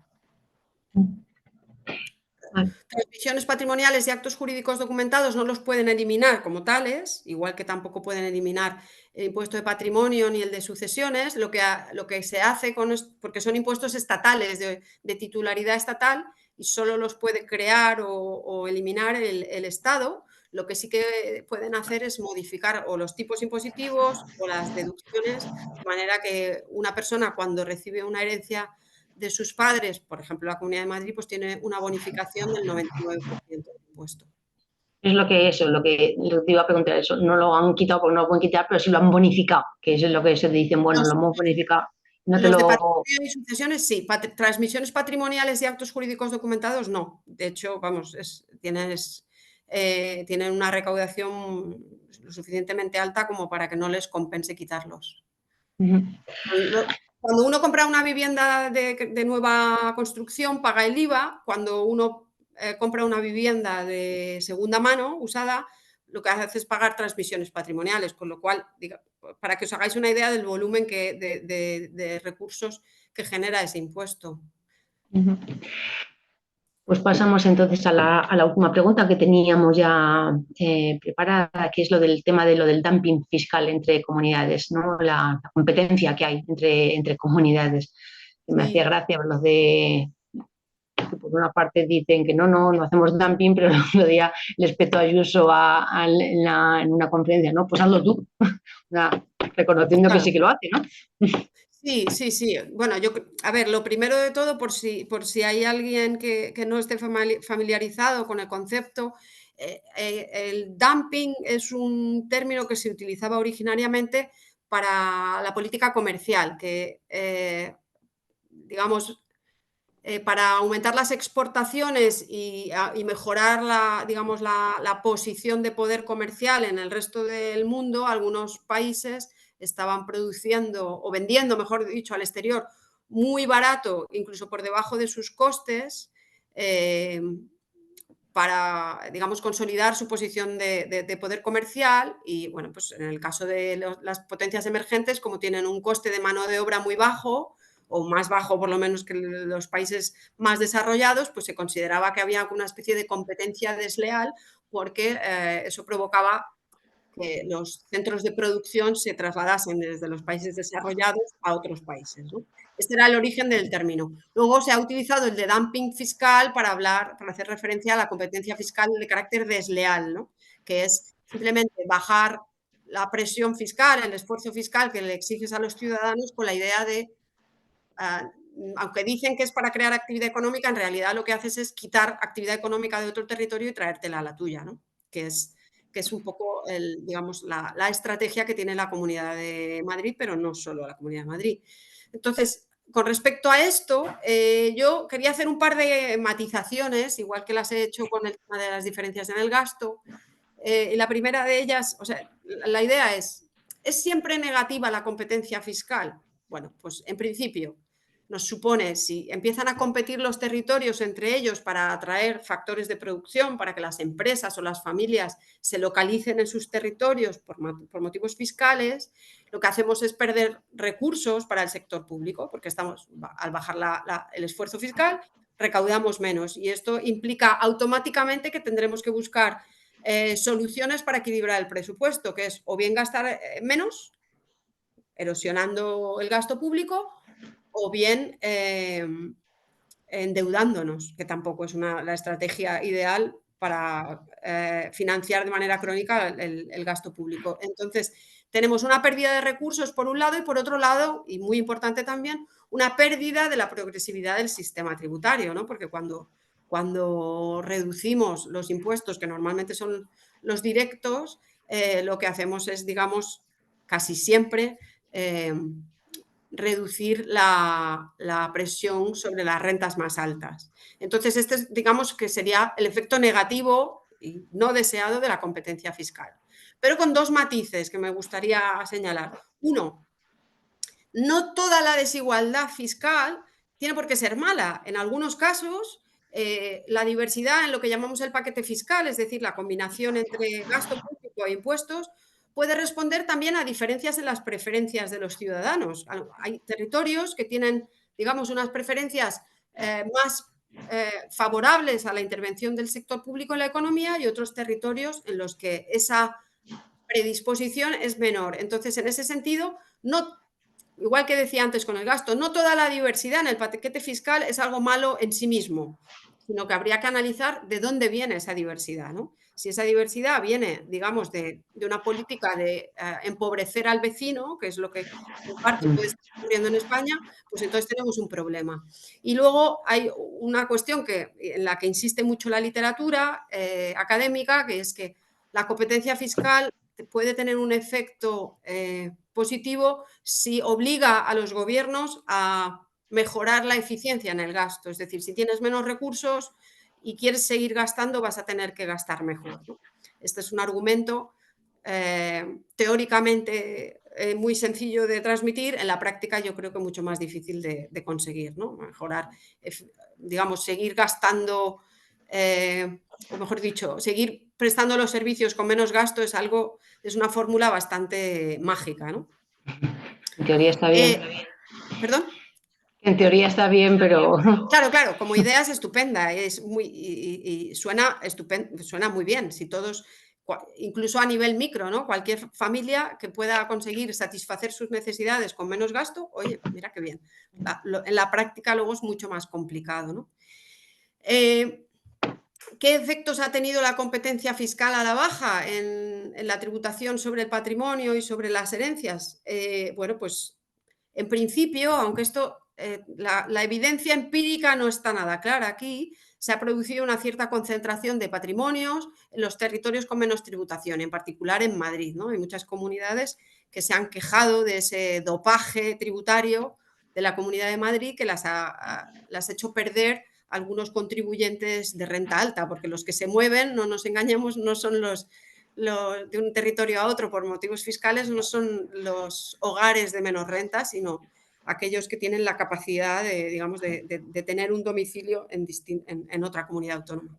Transmisiones patrimoniales y actos jurídicos documentados no los pueden eliminar como tales, igual que tampoco pueden eliminar el impuesto de patrimonio ni el de sucesiones. Lo que se hace porque son impuestos estatales, de titularidad estatal, y solo los puede crear o eliminar el Estado. Lo que sí que pueden hacer es modificar o los tipos impositivos o las deducciones, de manera que una persona, cuando recibe una herencia de sus padres, por ejemplo, la Comunidad de Madrid, pues tiene una bonificación del 99% del impuesto. Es lo que te iba a preguntar, eso no lo han quitado porque no lo pueden quitar, pero sí lo han bonificado, que eso es lo que se dicen, bueno, lo hemos bonificado, no te Los de lo... patrimonio y sucesiones sí, transmisiones patrimoniales y actos jurídicos documentados no. De hecho, vamos, tienen una recaudación lo suficientemente alta como para que no les compense quitarlos. Cuando uno compra una vivienda de nueva construcción, paga el IVA. Cuando uno compra una vivienda de segunda mano, usada, lo que hace es pagar transmisiones patrimoniales, con lo cual, para que os hagáis una idea del volumen de recursos que genera ese impuesto. Pues pasamos entonces a la última pregunta que teníamos ya preparada, que es lo del tema de lo del dumping fiscal entre comunidades, ¿no? La competencia que hay entre comunidades. Me hacía gracia los de, por una parte dicen que no hacemos dumping, pero el otro día les petó Ayuso en una conferencia, ¿no? Pues hazlo tú, reconociendo que sí que lo hace, ¿no? Sí. Bueno, a ver, lo primero de todo, por si hay alguien que no esté familiarizado con el concepto, el dumping es un término que se utilizaba originariamente para la política comercial, que, digamos, para aumentar las exportaciones y mejorar la posición de poder comercial en el resto del mundo, algunos países estaban produciendo o vendiendo, mejor dicho, al exterior muy barato, incluso por debajo de sus costes, para, digamos, consolidar su posición de poder comercial. Y, bueno, pues en el caso de las potencias emergentes, como tienen un coste de mano de obra muy bajo, o más bajo por lo menos que los países más desarrollados, pues se consideraba que había una especie de competencia desleal, porque eso provocaba que los centros de producción se trasladasen desde los países desarrollados a otros países, ¿no? Este era el origen del término. Luego se ha utilizado el de dumping fiscal para hacer referencia a la competencia fiscal de carácter desleal, ¿no? Que es simplemente bajar la presión fiscal, el esfuerzo fiscal que le exiges a los ciudadanos con la idea de, aunque dicen que es para crear actividad económica, en realidad lo que haces es quitar actividad económica de otro territorio y traértela a la tuya, ¿no? Que es un poco digamos, la estrategia que tiene la Comunidad de Madrid, pero no solo la Comunidad de Madrid. Entonces, con respecto a esto, yo quería hacer un par de matizaciones, igual que las he hecho con el tema de las diferencias en el gasto. Y la primera de ellas, o sea, la idea ¿es siempre negativa la competencia fiscal? Bueno, pues en principio nos supone, si empiezan a competir los territorios entre ellos para atraer factores de producción, para que las empresas o las familias se localicen en sus territorios por motivos fiscales, lo que hacemos es perder recursos para el sector público, porque al bajar el esfuerzo fiscal, recaudamos menos. Y esto implica automáticamente que tendremos que buscar soluciones para equilibrar el presupuesto, que es o bien gastar menos, erosionando el gasto público, o bien endeudándonos, que tampoco es la estrategia ideal para financiar de manera crónica el gasto público. Entonces, tenemos una pérdida de recursos por un lado y por otro lado, y muy importante también, una pérdida de la progresividad del sistema tributario, ¿no? Porque cuando reducimos los impuestos, que normalmente son los directos, lo que hacemos es, digamos, casi siempre reducir la presión sobre las rentas más altas. Entonces, este digamos que sería el efecto negativo y no deseado de la competencia fiscal. Pero con dos matices que me gustaría señalar. Uno, no toda la desigualdad fiscal tiene por qué ser mala. En algunos casos, la diversidad en lo que llamamos el paquete fiscal, es decir, la combinación entre gasto público e impuestos, puede responder también a diferencias en las preferencias de los ciudadanos. Hay territorios que tienen, digamos, unas preferencias más favorables a la intervención del sector público en la economía y otros territorios en los que esa predisposición es menor. Entonces, en ese sentido, no, igual que decía antes con el gasto, no toda la diversidad en el paquete fiscal es algo malo en sí mismo, sino que habría que analizar de dónde viene esa diversidad, ¿no? Si esa diversidad viene, digamos, de una política de empobrecer al vecino, que es lo que en parte puede estar ocurriendo en España, pues entonces tenemos un problema. Y luego hay una cuestión en la que insiste mucho la literatura académica, que es que la competencia fiscal puede tener un efecto positivo si obliga a los gobiernos a mejorar la eficiencia en el gasto. Es decir, si tienes menos recursos y quieres seguir gastando, vas a tener que gastar mejor, ¿no? Este es un argumento teóricamente muy sencillo de transmitir, en la práctica yo creo que mucho más difícil de conseguir, ¿no? Mejorar, digamos, seguir gastando, o mejor dicho, seguir prestando los servicios con menos gasto es una fórmula bastante mágica, ¿no? En teoría está bien. ¿Perdón? En teoría está bien, pero... Claro, claro, como idea es estupenda, y suena muy bien. Si todos, incluso a nivel micro, ¿no? Cualquier familia que pueda conseguir satisfacer sus necesidades con menos gasto, oye, mira qué bien. En la práctica luego es mucho más complicado, ¿no? ¿Qué efectos ha tenido la competencia fiscal a la baja en la tributación sobre el patrimonio y sobre las herencias? Bueno, pues en principio, aunque la evidencia empírica no está nada clara aquí, se ha producido una cierta concentración de patrimonios en los territorios con menos tributación, en particular en Madrid, ¿no? Hay muchas comunidades que se han quejado de ese dopaje tributario de la Comunidad de Madrid que las ha hecho perder algunos contribuyentes de renta alta, porque los que se mueven, no nos engañemos, no son los de un territorio a otro por motivos fiscales, no son los hogares de menos renta, sino aquellos que tienen la capacidad digamos, de tener un domicilio en otra comunidad autónoma.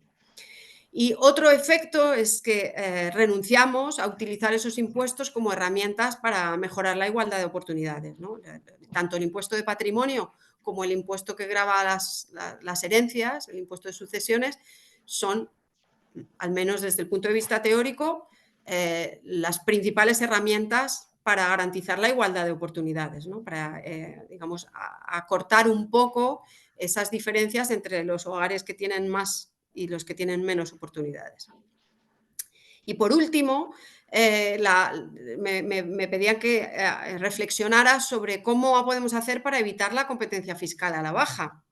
Y otro efecto es que renunciamos a utilizar esos impuestos como herramientas para mejorar la igualdad de oportunidades, ¿no? Tanto el impuesto de patrimonio como el impuesto que grava las herencias, el impuesto de sucesiones, son, al menos desde el punto de vista teórico, las principales herramientas para garantizar la igualdad de oportunidades, ¿no? Para, digamos, acortar un poco esas diferencias entre los hogares que tienen más y los que tienen menos oportunidades. Y por último, me pedían que reflexionara sobre cómo podemos hacer para evitar la competencia fiscal a la baja.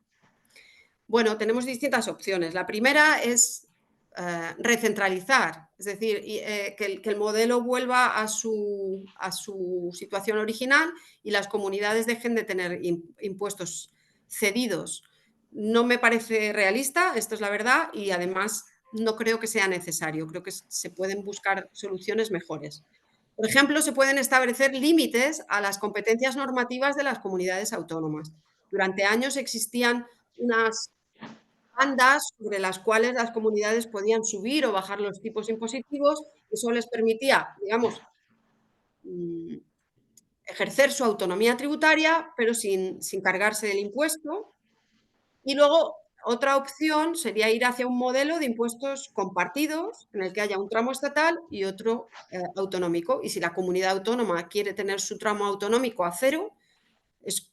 Bueno, tenemos distintas opciones. La primera es recentralizar, es decir, que el modelo vuelva a su situación original y las comunidades dejen de tener impuestos cedidos. No me parece realista, esto es la verdad, y además no creo que sea necesario. Creo que se pueden buscar soluciones mejores. Por ejemplo, se pueden establecer límites a las competencias normativas de las comunidades autónomas. Durante años existían unas bandas sobre las cuales las comunidades podían subir o bajar los tipos impositivos. Eso les permitía, digamos, ejercer su autonomía tributaria, pero sin cargarse del impuesto. Y luego, otra opción sería ir hacia un modelo de impuestos compartidos, en el que haya un tramo estatal y otro autonómico. Y si la comunidad autónoma quiere tener su tramo autonómico a cero, es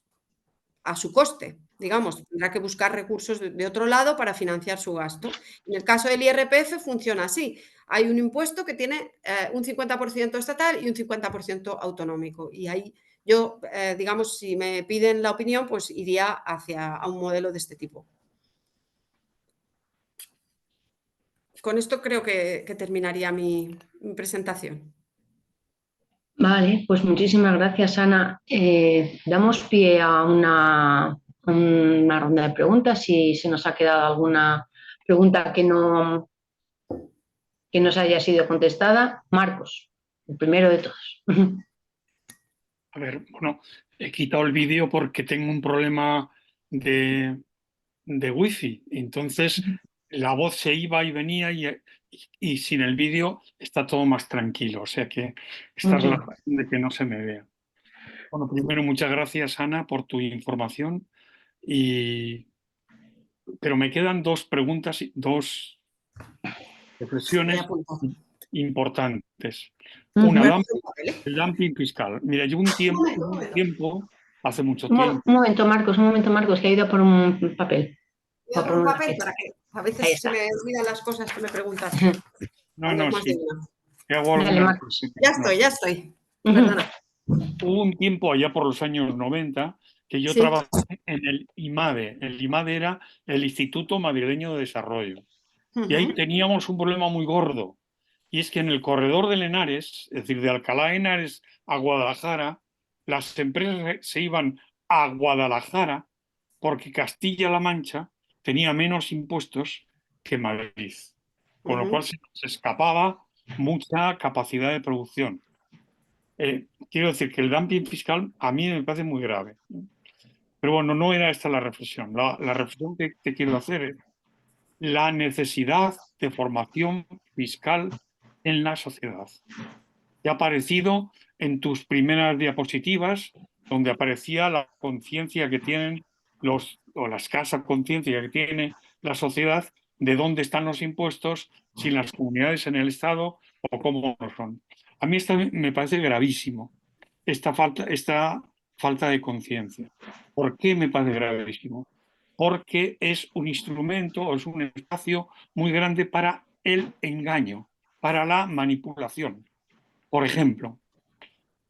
a su coste, digamos, tendrá que buscar recursos de otro lado para financiar su gasto. En el caso del IRPF funciona así. Hay un impuesto que tiene un 50% estatal y un 50% autonómico. Y ahí yo, digamos, si me piden la opinión, pues iría hacia a un modelo de este tipo. Con esto creo que terminaría mi presentación. Vale, pues muchísimas gracias, Ana. Damos pie a una ronda de preguntas. Si se nos ha quedado alguna pregunta que no se haya sido contestada. Marcos, el primero de todos. A ver, bueno, he quitado el vídeo porque tengo un problema de wifi. Entonces la voz se iba y venía y sin el vídeo está todo más tranquilo. O sea que esta es la razón de que no se me vea. Bueno, primero muchas gracias, Ana, por tu información. Pero me quedan dos preguntas, dos reflexiones importantes. Una, el dumping fiscal. Mira, yo un tiempo, hace mucho tiempo. Un momento, Marcos, que ha ido por un papel. Voy a por un papel para que a veces se me olvidan las cosas que me preguntas. No, sí. Hago Dale, Marcos. Ya estoy. Perdona. Hubo un tiempo allá por los años 90 que yo trabajé en el IMADE. El IMADE era el Instituto Madrileño de Desarrollo. Y ahí teníamos un problema muy gordo. Y es que en el corredor del Henares, es decir, de Alcalá de Henares a Guadalajara, las empresas se iban a Guadalajara porque Castilla-La Mancha tenía menos impuestos que Madrid. Con lo cual se escapaba mucha capacidad de producción. Quiero decir que el dumping fiscal a mí me parece muy grave. Pero bueno, no era esta la reflexión. La reflexión que te quiero hacer es la necesidad de formación fiscal en la sociedad. Que ha aparecido en tus primeras diapositivas, donde aparecía la conciencia que tienen o la escasa conciencia que tiene la sociedad de dónde están los impuestos, si las comunidades en el Estado o cómo no son. A mí esto me parece gravísimo, esta falta de conciencia. ¿Por qué me parece gravísimo? Porque es un instrumento, es un espacio muy grande para el engaño, para la manipulación. Por ejemplo,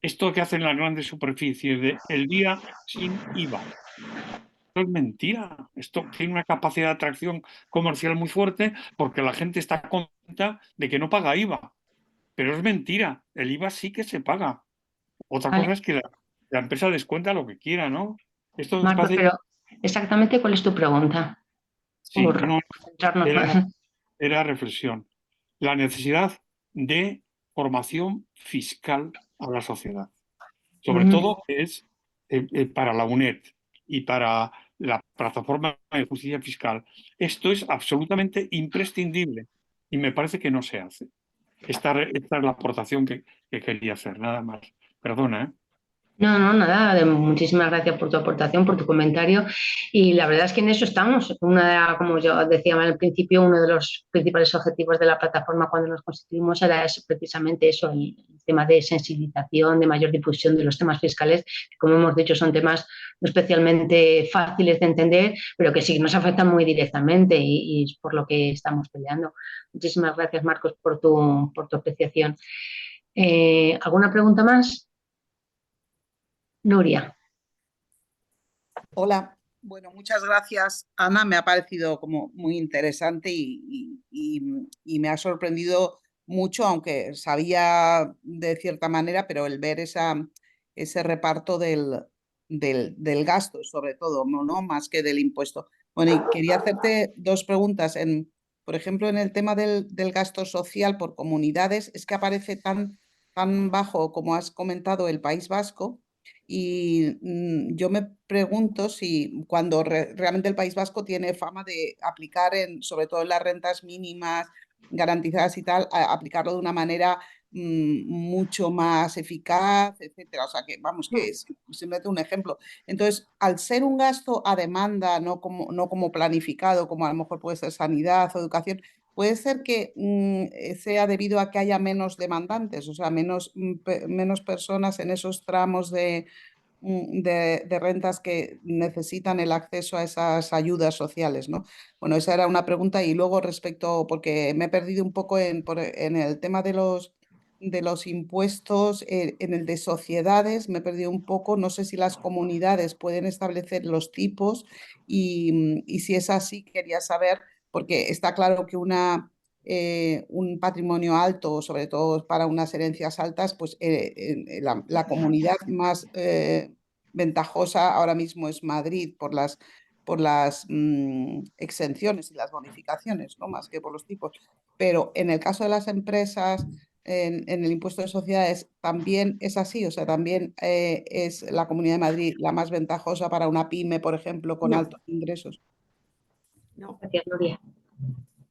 esto que hacen las grandes superficies de el día sin IVA. Esto es mentira. Esto tiene una capacidad de atracción comercial muy fuerte porque la gente está contenta de que no paga IVA. Pero es mentira. El IVA sí que se paga. Otra cosa es que la empresa descuenta lo que quiera, ¿no? Esto Marcos, parece... pero exactamente cuál es tu pregunta. Sí, Por no, centrarnos más. era reflexión. La necesidad de formación fiscal a la sociedad. Sobre todo es para la UNED y para la plataforma de justicia fiscal. Esto es absolutamente imprescindible y me parece que no se hace. Esta es la aportación que quería hacer, nada más. Perdona, ¿eh? No, nada, muchísimas gracias por tu aportación, por tu comentario. Y la verdad es que en eso estamos. Como yo decía al principio, uno de los principales objetivos de la plataforma cuando nos constituimos era precisamente eso, el tema de sensibilización, de mayor difusión de los temas fiscales, que como hemos dicho son temas no especialmente fáciles de entender, pero que sí nos afectan muy directamente y es por lo que estamos peleando. Muchísimas gracias, Marcos, por tu apreciación. ¿Alguna pregunta más? Nuria. Hola, bueno, muchas gracias, Ana. Me ha parecido como muy interesante y me ha sorprendido mucho, aunque sabía de cierta manera, pero el ver ese reparto del gasto, sobre todo, ¿no? Más que del impuesto. Bueno, y quería hacerte dos preguntas. Por ejemplo, en el tema del gasto social por comunidades, es que aparece tan bajo como has comentado el País Vasco. Y yo me pregunto si cuando realmente el País Vasco tiene fama de aplicar, sobre todo en las rentas mínimas garantizadas y tal, aplicarlo de una manera mucho más eficaz, etcétera. O sea, que vamos, que es simplemente un ejemplo. Entonces, al ser un gasto a demanda, no como planificado, como a lo mejor puede ser sanidad o educación, puede ser que sea debido a que haya menos demandantes, o sea, menos personas en esos tramos de rentas que necesitan el acceso a esas ayudas sociales, ¿no? Bueno, esa era una pregunta. Y luego respecto, porque me he perdido un poco en el tema de los impuestos, en el de sociedades me he perdido un poco. No sé si las comunidades pueden establecer los tipos y si es así, quería saber, porque está claro que un patrimonio alto, sobre todo para unas herencias altas, pues la comunidad más ventajosa ahora mismo es Madrid por las exenciones y las bonificaciones, ¿no? Más que por los tipos. Pero en el caso de las empresas, en el impuesto de sociedades, también es así, o sea, también es la Comunidad de Madrid la más ventajosa para una pyme, por ejemplo, con No. altos ingresos. No. Gracias, Nuria.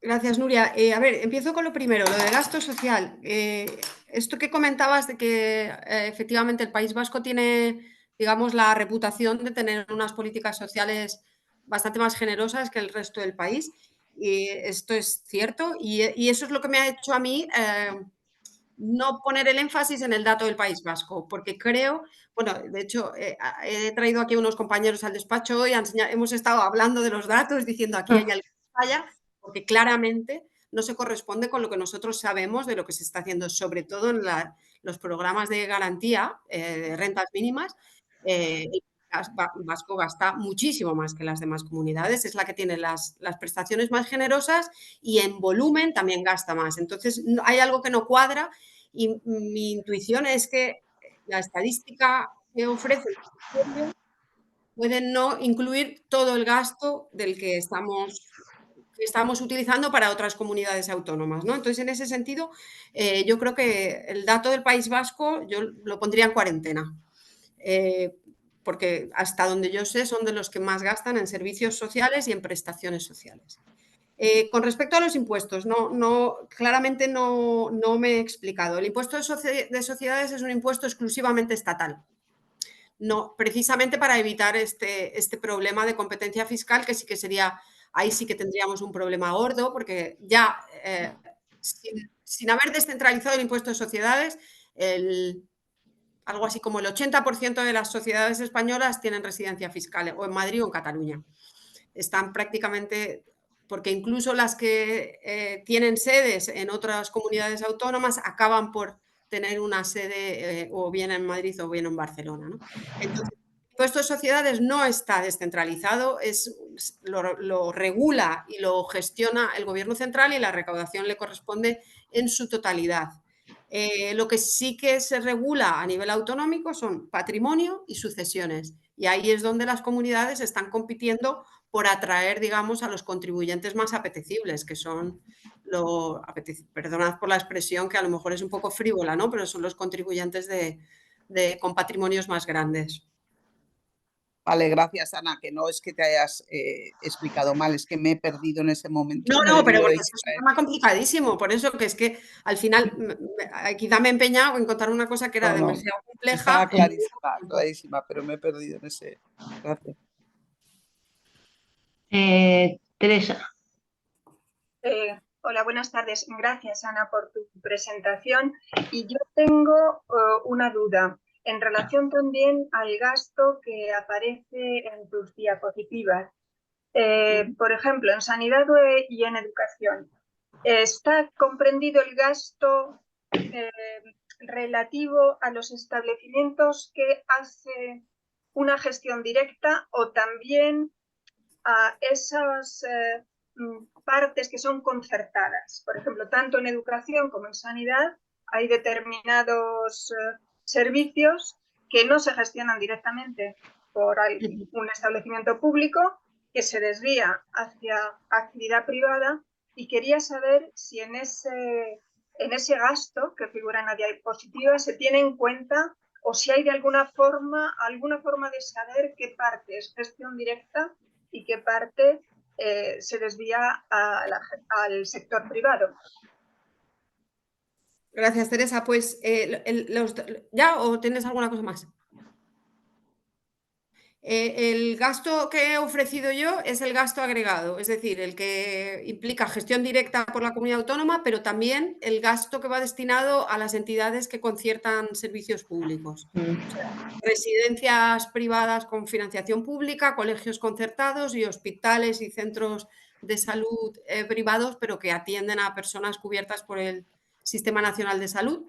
Gracias, Nuria. A ver, empiezo con lo primero, lo de gasto social. Esto que comentabas de que efectivamente el País Vasco tiene, digamos, la reputación de tener unas políticas sociales bastante más generosas que el resto del país. Y esto es cierto y eso es lo que me ha hecho a mí no poner el énfasis en el dato del País Vasco, porque creo, bueno, de hecho, he traído aquí unos compañeros al despacho y hemos estado hablando de los datos, diciendo aquí hay algo que falla, porque claramente no se corresponde con lo que nosotros sabemos de lo que se está haciendo, sobre todo en los programas de garantía de rentas mínimas. El Vasco gasta muchísimo más que las demás comunidades, es la que tiene las prestaciones más generosas y en volumen también gasta más. Entonces, hay algo que no cuadra y mi intuición es que la estadística que ofrece el ministerio puede no incluir todo el gasto del que estamos utilizando para otras comunidades autónomas, ¿no? Entonces, en ese sentido, yo creo que el dato del País Vasco yo lo pondría en cuarentena, porque hasta donde yo sé son de los que más gastan en servicios sociales y en prestaciones sociales. Con respecto a los impuestos, claramente no me he explicado. El impuesto de sociedades es un impuesto exclusivamente estatal. No, precisamente para evitar este problema de competencia fiscal, que sí que sería, ahí sí que tendríamos un problema gordo, porque ya sin haber descentralizado el impuesto de sociedades, algo así como el 80% de las sociedades españolas tienen residencia fiscal, o en Madrid o en Cataluña. Están prácticamente, porque incluso las que tienen sedes en otras comunidades autónomas acaban por tener una sede o bien en Madrid o bien en Barcelona, ¿no? Entonces, el impuesto de sociedades no está descentralizado, lo regula y lo gestiona el Gobierno central y la recaudación le corresponde en su totalidad. Lo que sí que se regula a nivel autonómico son patrimonio y sucesiones. Y ahí es donde las comunidades están compitiendo por atraer, digamos, a los contribuyentes más apetecibles, que son perdonad por la expresión, que a lo mejor es un poco frívola, ¿no? Pero son los contribuyentes con patrimonios más grandes. Vale, gracias, Ana, que no es que te hayas explicado mal, es que me he perdido en ese momento. No, pero porque es un tema complicadísimo, por eso que es que al final quizá me he empeñado en contar una cosa que era demasiado compleja. Estaba clarísima, clarísima, pero me he perdido en ese. Gracias. Teresa. Hola, buenas tardes. Gracias, Ana, por tu presentación. Y yo tengo una duda en relación también al gasto que aparece en tus diapositivas. Por ejemplo, en sanidad y en educación. ¿Está comprendido el gasto relativo a los establecimientos que hace una gestión directa o también a esas partes que son concertadas? Por ejemplo, tanto en educación como en sanidad hay determinados servicios que no se gestionan directamente por un establecimiento público, que se desvía hacia actividad privada, y quería saber si en ese gasto que figura en la diapositiva se tiene en cuenta, o si hay de alguna forma de saber qué parte es gestión directa y qué parte se desvía al sector privado. Gracias, Teresa. Pues, ¿ya o tienes alguna cosa más? El gasto que he ofrecido yo es el gasto agregado, es decir, el que implica gestión directa por la comunidad autónoma, pero también el gasto que va destinado a las entidades que conciertan servicios públicos. O sea, residencias privadas con financiación pública, colegios concertados y hospitales y centros de salud privados, pero que atienden a personas cubiertas por el Sistema Nacional de Salud.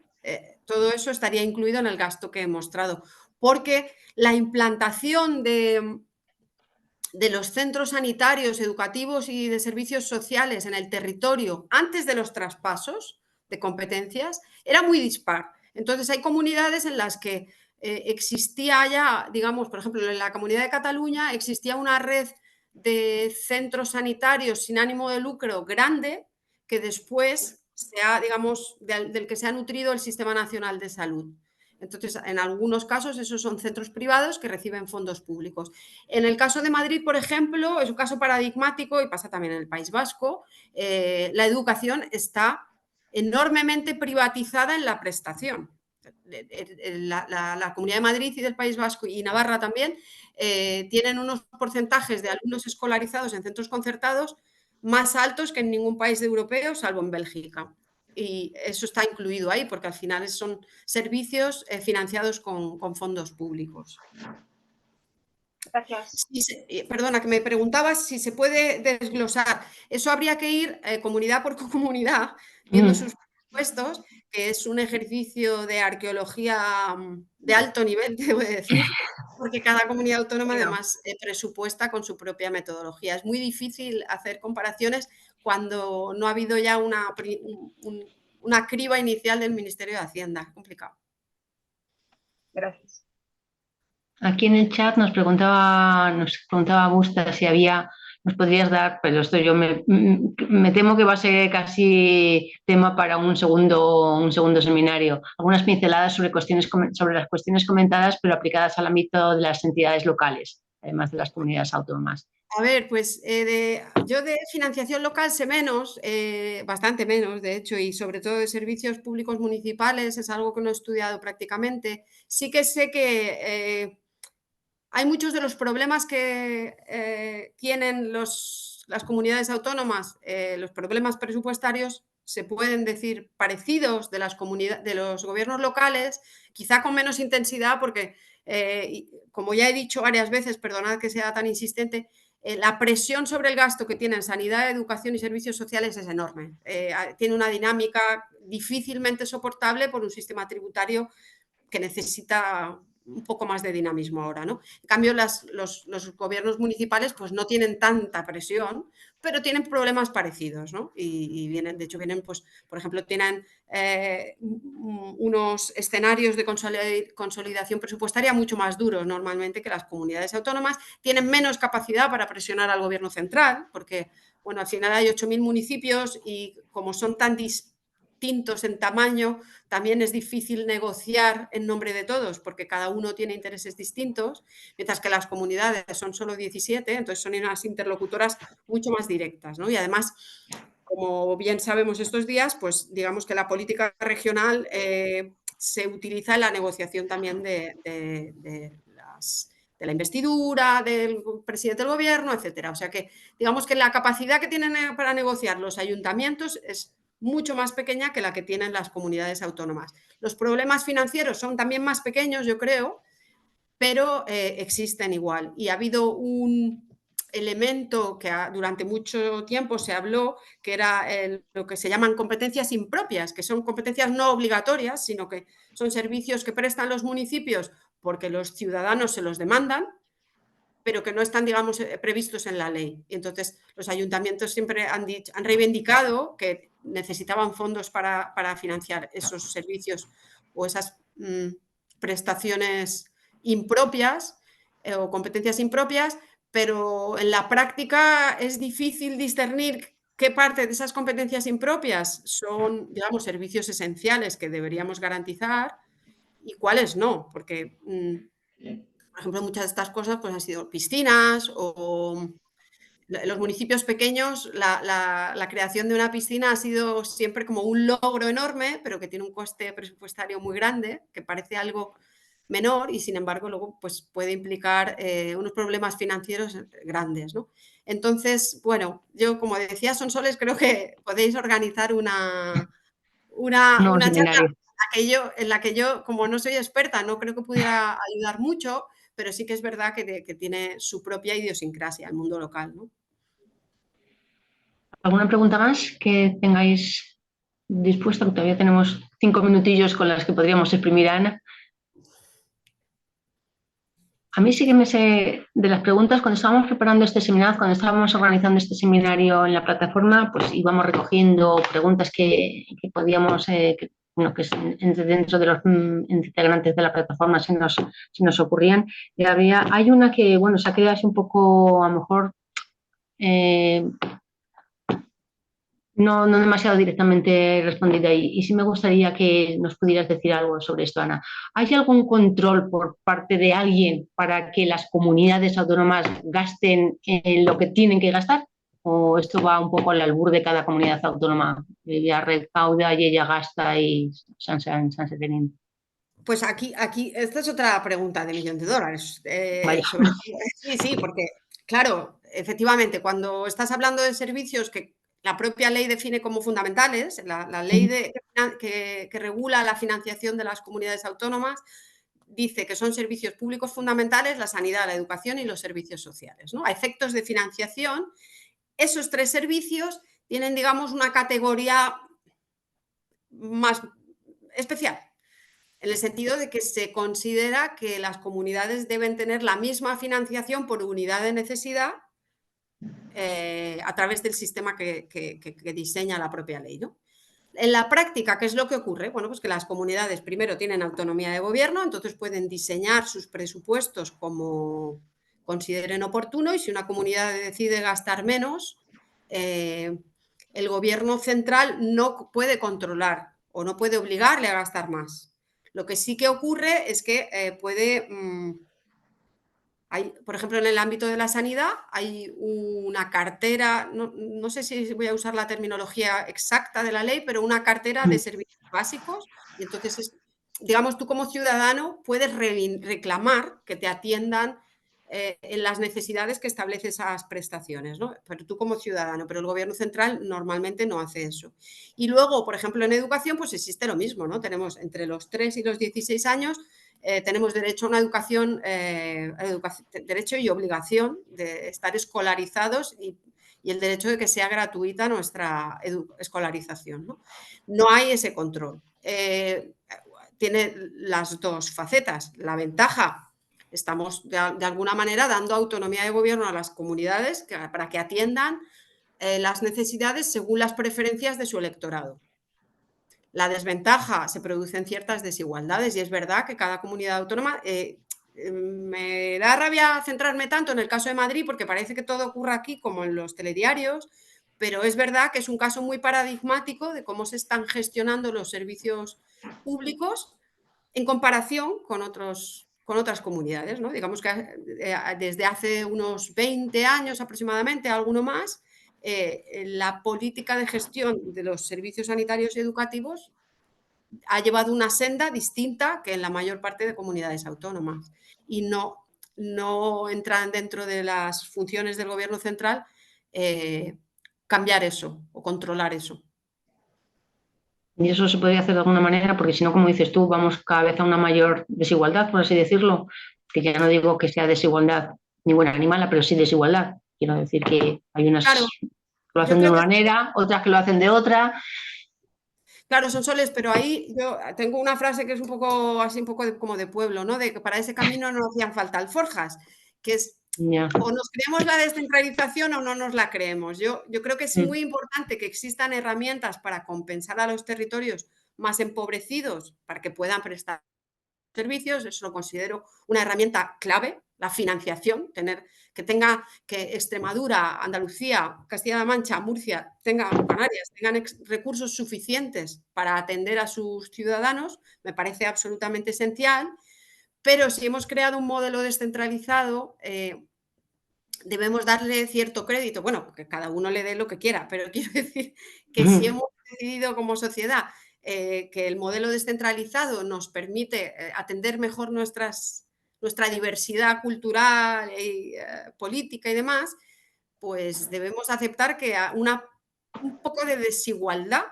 Todo eso estaría incluido en el gasto que he mostrado, porque la implantación de los centros sanitarios, educativos y de servicios sociales en el territorio antes de los traspasos de competencias era muy dispar. Entonces hay comunidades en las que existía ya, digamos, por ejemplo, en la Comunidad de Cataluña existía una red de centros sanitarios sin ánimo de lucro grande que después digamos, del que se ha nutrido el Sistema Nacional de Salud. Entonces, en algunos casos, esos son centros privados que reciben fondos públicos. En el caso de Madrid, por ejemplo, es un caso paradigmático y pasa también en el País Vasco. La educación está enormemente privatizada en la prestación. La Comunidad de Madrid y del País Vasco y Navarra también tienen unos porcentajes de alumnos escolarizados en centros concertados más altos que en ningún país europeo, salvo en Bélgica. Y eso está incluido ahí, porque al final son servicios financiados con fondos públicos. Gracias. Perdona, que me preguntabas si se puede desglosar. Eso habría que ir comunidad por comunidad, viendo sus presupuestos, que es un ejercicio de arqueología de alto nivel, te voy a decir, porque cada comunidad autónoma además presupuesta con su propia metodología. Es muy difícil hacer comparaciones cuando no ha habido ya una criba inicial del Ministerio de Hacienda. Es complicado. Gracias. Aquí en el chat nos preguntaba Busta si nos podrías dar, pero esto yo me temo que va a ser casi tema para un segundo seminario. Algunas pinceladas sobre las cuestiones comentadas, pero aplicadas al ámbito de las entidades locales, además de las comunidades autónomas. A ver, pues yo de financiación local sé menos, bastante menos, de hecho, y sobre todo de servicios públicos municipales, es algo que no he estudiado prácticamente. Sí que sé que hay muchos de los problemas que tienen las comunidades autónomas, los problemas presupuestarios, se pueden decir parecidos de los gobiernos locales, quizá con menos intensidad, porque, como ya he dicho varias veces, perdonad que sea tan insistente, la presión sobre el gasto que tienen sanidad, educación y servicios sociales es enorme. Tiene una dinámica difícilmente soportable por un sistema tributario que necesita un poco más de dinamismo ahora, ¿no? En cambio, los gobiernos municipales pues no tienen tanta presión, pero tienen problemas parecidos, ¿no? Y vienen, de hecho, pues, por ejemplo, tienen unos escenarios de consolidación presupuestaria mucho más duros normalmente que las comunidades autónomas, tienen menos capacidad para presionar al gobierno central, porque, bueno, al final hay 8.000 municipios y como son tan distintos en tamaño, también es difícil negociar en nombre de todos porque cada uno tiene intereses distintos, mientras que las comunidades son solo 17, entonces son unas interlocutoras mucho más directas, ¿no? Y además, como bien sabemos estos días, pues digamos que la política regional se utiliza en la negociación también de la investidura, del presidente del gobierno, etcétera. O sea que digamos que la capacidad que tienen para negociar los ayuntamientos es mucho más pequeña que la que tienen las comunidades autónomas. Los problemas financieros son también más pequeños, yo creo, pero existen igual. Y ha habido un elemento que durante mucho tiempo se habló, que era lo que se llaman competencias impropias, que son competencias no obligatorias, sino que son servicios que prestan los municipios porque los ciudadanos se los demandan, pero que no están, digamos, previstos en la ley. Y entonces los ayuntamientos siempre han reivindicado que necesitaban fondos para financiar esos servicios o esas prestaciones impropias o competencias impropias, pero en la práctica es difícil discernir qué parte de esas competencias impropias son, digamos, servicios esenciales que deberíamos garantizar y cuáles no, porque por ejemplo, muchas de estas cosas pues, han sido piscinas o en los municipios pequeños la creación de una piscina ha sido siempre como un logro enorme, pero que tiene un coste presupuestario muy grande, que parece algo menor y, sin embargo, luego pues, puede implicar unos problemas financieros grandes, ¿no? Entonces, bueno, yo, como decía Sonsoles, creo que podéis organizar una charla seminario. en la que yo, como no soy experta, no creo que pudiera ayudar mucho, pero sí que es verdad que tiene su propia idiosincrasia el mundo local, ¿no? ¿Alguna pregunta más que tengáis dispuesta? Que todavía tenemos 5 minutillos con las que podríamos exprimir a Ana. A mí sí que me sé de las preguntas, cuando estábamos preparando este seminario, cuando estábamos organizando este seminario en la plataforma, pues íbamos recogiendo preguntas que podíamos, dentro de los integrantes de la plataforma se nos ocurrían. Y hay una que, bueno, se ha quedado así un poco, a lo mejor, no demasiado directamente respondida y sí me gustaría que nos pudieras decir algo sobre esto, Ana. ¿Hay algún control por parte de alguien para que las comunidades autónomas gasten en lo que tienen que gastar? ¿O esto va un poco al albur de cada comunidad autónoma? Ella recauda y ella gasta y San se teniendo. Pues aquí, esta es otra pregunta de $1.000.000. Vaya. Sí, porque, claro, efectivamente, cuando estás hablando de servicios que la propia ley define como fundamentales, la ley que regula la financiación de las comunidades autónomas dice que son servicios públicos fundamentales la sanidad, la educación y los servicios sociales, ¿no? A efectos de financiación, esos 3 servicios tienen, digamos, una categoría más especial, en el sentido de que se considera que las comunidades deben tener la misma financiación por unidad de necesidad a través del sistema que diseña la propia ley, ¿no? En la práctica, ¿qué es lo que ocurre? Bueno, pues que las comunidades primero tienen autonomía de gobierno, entonces pueden diseñar sus presupuestos como consideren oportuno y si una comunidad decide gastar menos, el gobierno central no puede controlar o no puede obligarle a gastar más. Lo que sí que ocurre es que puede... por ejemplo, en el ámbito de la sanidad hay una cartera, no sé si voy a usar la terminología exacta de la ley, pero una cartera de servicios básicos. Y entonces, digamos, tú como ciudadano puedes reclamar que te atiendan en las necesidades que establece esas prestaciones, ¿no? Pero tú como ciudadano, pero el gobierno central normalmente no hace eso. Y luego, por ejemplo, en educación, pues existe lo mismo, ¿no? Tenemos entre los 3 y los 16 años tenemos derecho a una educación, derecho y obligación de estar escolarizados y el derecho de que sea gratuita nuestra escolarización. No hay ese control. Tiene las dos facetas. La ventaja, estamos de alguna manera dando autonomía de gobierno a las comunidades para que atiendan las necesidades según las preferencias de su electorado. La desventaja se produce en ciertas desigualdades y es verdad que cada comunidad autónoma, me da rabia centrarme tanto en el caso de Madrid porque parece que todo ocurre aquí como en los telediarios, pero es verdad que es un caso muy paradigmático de cómo se están gestionando los servicios públicos en comparación con otras comunidades, ¿no? Digamos que desde hace unos 20 años aproximadamente, alguno más, la política de gestión de los servicios sanitarios y educativos ha llevado una senda distinta que en la mayor parte de comunidades autónomas y no entran dentro de las funciones del gobierno central cambiar eso o controlar eso. Y eso se podría hacer de alguna manera, porque si no, como dices tú, vamos cada vez a una mayor desigualdad, por así decirlo, que ya no digo que sea desigualdad ni buena ni mala, pero sí desigualdad. Quiero decir que hay unas claro, que lo hacen de una manera, otras que lo hacen de otra. Claro, Sonsoles, pero ahí yo tengo una frase que es un poco así, un poco como de pueblo, ¿no? De que para ese camino no hacían falta alforjas, que es Ya. o nos creemos la descentralización o no nos la creemos. Yo creo que es muy importante que existan herramientas para compensar a los territorios más empobrecidos para que puedan prestar servicios, eso lo considero una herramienta clave, la financiación, que Extremadura, Andalucía, Castilla-La Mancha, Murcia, Canarias, tengan recursos suficientes para atender a sus ciudadanos, me parece absolutamente esencial, pero si hemos creado un modelo descentralizado, debemos darle cierto crédito, bueno, que cada uno le dé lo que quiera, pero quiero decir que si hemos decidido como sociedad que el modelo descentralizado nos permite atender mejor nuestra diversidad cultural y política y demás, pues debemos aceptar que un poco de desigualdad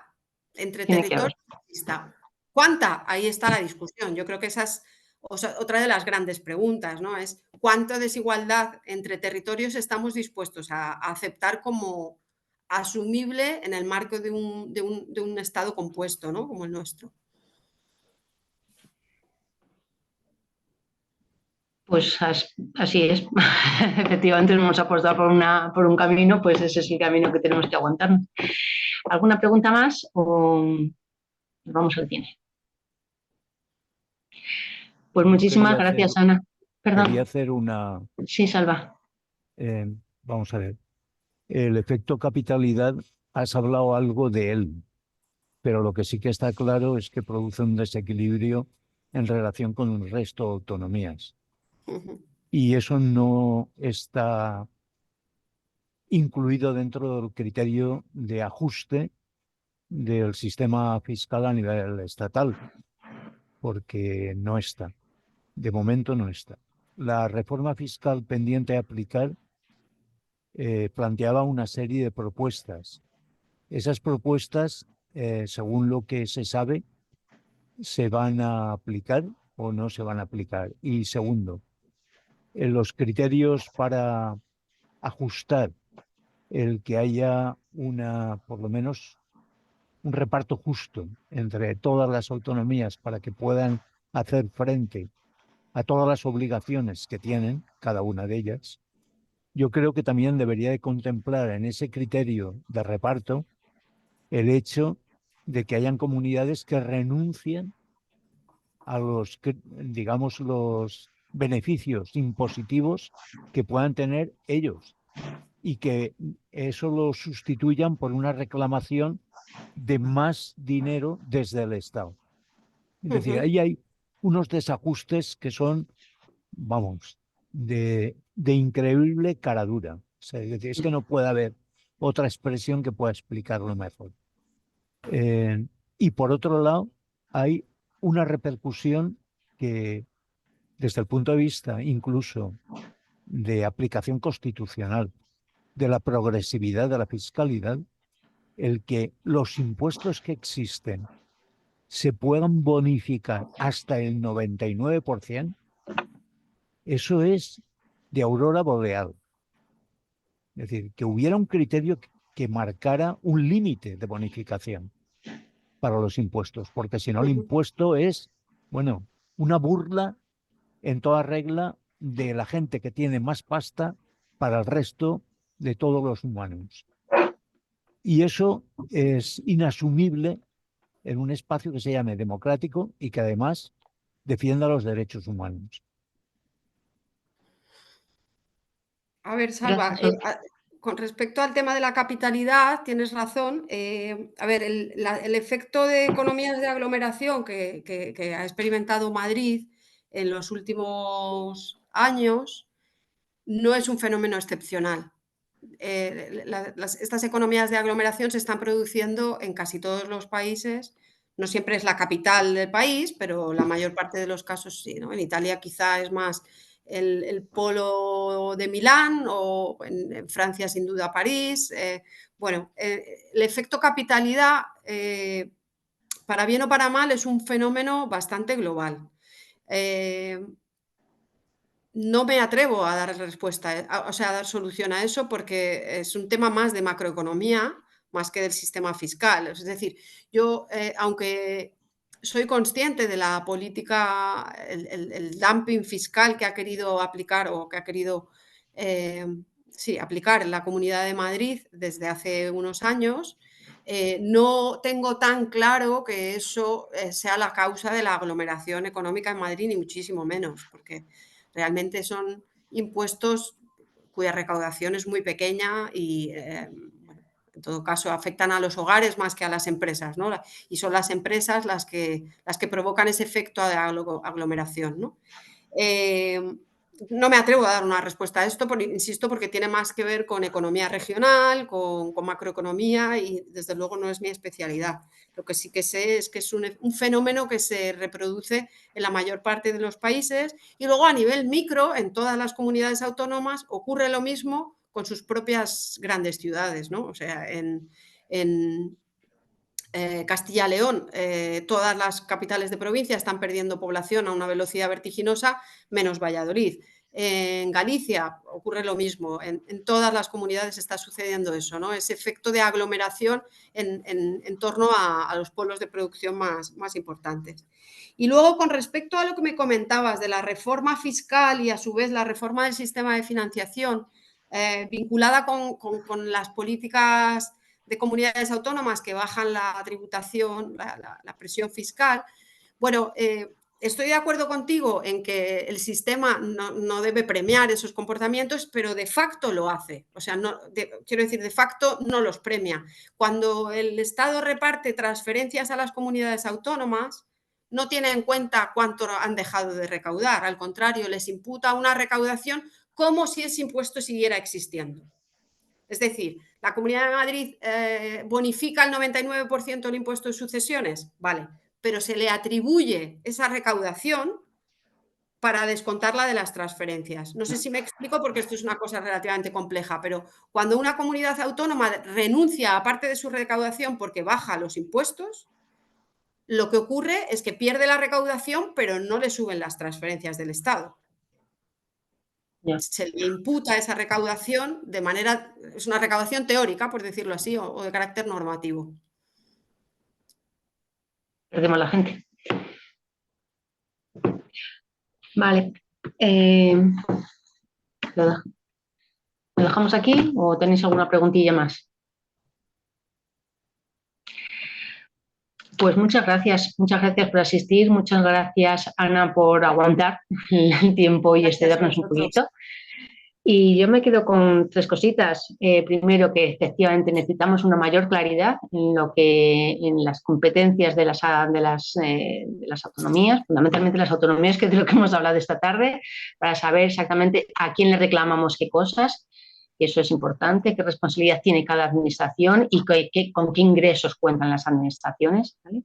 entre territorios exista. ¿Cuánta? Ahí está la discusión. Yo creo que esa es otra de las grandes preguntas, ¿no? Es cuánta desigualdad entre territorios estamos dispuestos a aceptar como asumible en el marco de un Estado compuesto, ¿no? Como el nuestro. Pues así es. Efectivamente nos hemos apostado por un camino, pues ese es el camino que tenemos que aguantarnos. ¿Alguna pregunta más o vamos al cine? Pues muchísimas gracias, Ana. Perdón. Quería hacer una... Sí, Salva. Vamos a ver. El efecto capitalidad, has hablado algo de él, pero lo que sí que está claro es que produce un desequilibrio en relación con el resto de autonomías. Y eso no está incluido dentro del criterio de ajuste del sistema fiscal a nivel estatal, porque no está. De momento no está. La reforma fiscal pendiente de aplicar planteaba una serie de propuestas. Esas propuestas, según lo que se sabe, ¿se van a aplicar o no se van a aplicar? Y segundo, los criterios para ajustar el que haya por lo menos un reparto justo entre todas las autonomías para que puedan hacer frente a todas las obligaciones que tienen cada una de ellas, yo creo que también debería de contemplar en ese criterio de reparto el hecho de que hayan comunidades que renuncien a digamos, los beneficios impositivos que puedan tener ellos y que eso lo sustituyan por una reclamación de más dinero desde el Estado. Es decir, ahí hay unos desajustes que son, vamos, de increíble caradura. O sea, es que no puede haber otra expresión que pueda explicarlo mejor. Y por otro lado, hay una repercusión que, desde el punto de vista incluso de aplicación constitucional, de la progresividad de la fiscalidad, el que los impuestos que existen se puedan bonificar hasta el 99%, eso es de aurora boreal. Es decir, que hubiera un criterio que marcara un límite de bonificación para los impuestos, porque si no el impuesto es, bueno, una burla en toda regla de la gente que tiene más pasta para el resto de todos los humanos. Y eso es inasumible en un espacio que se llame democrático y que además defienda los derechos humanos. A ver, Salva, con respecto al tema de la capitalidad, tienes razón. A ver, el efecto de economías de aglomeración que ha experimentado Madrid en los últimos años no es un fenómeno excepcional. Estas economías de aglomeración se están produciendo en casi todos los países. No siempre es la capital del país, pero la mayor parte de los casos sí, ¿no? En Italia quizá es más el polo de Milán, o en Francia sin duda París. Bueno, el efecto capitalidad, para bien o para mal, es un fenómeno bastante global. No me atrevo a dar respuesta, o sea, a dar solución a eso, porque es un tema más de macroeconomía, más que del sistema fiscal. Es decir, yo, aunque soy consciente de la política, el dumping fiscal que ha querido aplicar o que ha querido aplicar en la Comunidad de Madrid desde hace unos años, no tengo tan claro que eso sea la causa de la aglomeración económica en Madrid, ni muchísimo menos, porque realmente son impuestos cuya recaudación es muy pequeña y, bueno, en todo caso, afectan a los hogares más que a las empresas, ¿no? Y son las empresas las que provocan ese efecto de aglomeración, ¿no? no me atrevo a dar una respuesta a esto, insisto, porque tiene más que ver con economía regional, con macroeconomía y desde luego no es mi especialidad. Lo que sí que sé es que es un fenómeno que se reproduce en la mayor parte de los países y luego a nivel micro, en todas las comunidades autónomas, ocurre lo mismo con sus propias grandes ciudades, ¿no? O sea, en Castilla y León, todas las capitales de provincia están perdiendo población a una velocidad vertiginosa, menos Valladolid. En Galicia ocurre lo mismo, en todas las comunidades está sucediendo eso, ¿no? Ese efecto de aglomeración en torno a los polos de producción más importantes. Y luego, con respecto a lo que me comentabas de la reforma fiscal y a su vez la reforma del sistema de financiación, vinculada con las políticas de comunidades autónomas que bajan la tributación, la presión fiscal. Bueno, estoy de acuerdo contigo en que el sistema no debe premiar esos comportamientos, pero de facto lo hace. O sea, quiero decir, de facto no los premia. Cuando el Estado reparte transferencias a las comunidades autónomas, no tiene en cuenta cuánto han dejado de recaudar. Al contrario, les imputa una recaudación como si ese impuesto siguiera existiendo. Es decir, la Comunidad de Madrid bonifica el 99% del impuesto de sucesiones, vale, pero se le atribuye esa recaudación para descontarla de las transferencias. No sé si me explico porque esto es una cosa relativamente compleja, pero cuando una comunidad autónoma renuncia a parte de su recaudación porque baja los impuestos, lo que ocurre es que pierde la recaudación, pero no le suben las transferencias del Estado. Se le imputa esa recaudación de manera, es una recaudación teórica, por decirlo así, o de carácter normativo. Perdemos la gente. Vale. ¿Lo dejamos aquí o tenéis alguna preguntilla más? Pues muchas gracias por asistir, muchas gracias Ana por aguantar el tiempo y excedernos un poquito. Y yo me quedo con tres cositas. Primero, que efectivamente necesitamos una mayor claridad en las competencias de las autonomías, fundamentalmente las autonomías, que es de lo que hemos hablado esta tarde, para saber exactamente a quién le reclamamos qué cosas. Eso es importante, qué responsabilidad tiene cada administración y con qué ingresos cuentan las administraciones, ¿vale?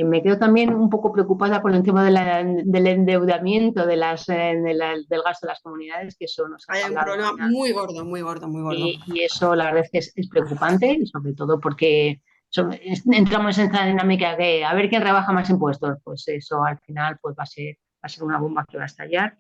Me quedo también un poco preocupada con el tema del endeudamiento del gasto de las comunidades, que eso nos hay un problema muy gordo. Y eso la verdad es que es preocupante, y sobre todo porque entramos en esta dinámica de a ver quién rebaja más impuestos, pues eso al final pues va a ser una bomba que va a estallar.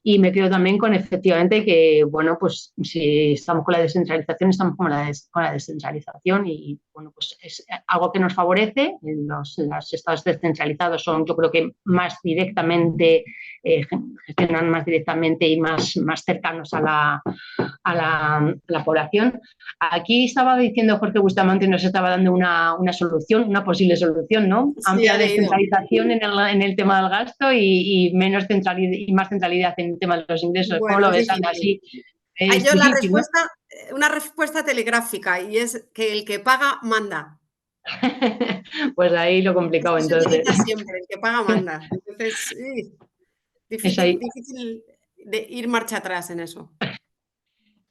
Y me quedo también con efectivamente que, bueno, pues si estamos con la descentralización, estamos con la descentralización y, bueno, pues es algo que nos favorece. Los estados descentralizados son, yo creo que más directamente, gestionan más directamente y más cercanos a la población. Aquí estaba diciendo Jorge Bustamante, nos estaba dando una solución, una posible solución, ¿no? Sí, amplia descentralización en el tema del gasto y menos centralidad y más centralidad en el tema de los ingresos. Bueno, ¿cómo lo ves, Ana? Así, hay yo una respuesta telegráfica y es que el que paga manda. Pues ahí lo complicado Eso entonces. se siempre, el que paga manda. Entonces, difícil de ir marcha atrás en eso.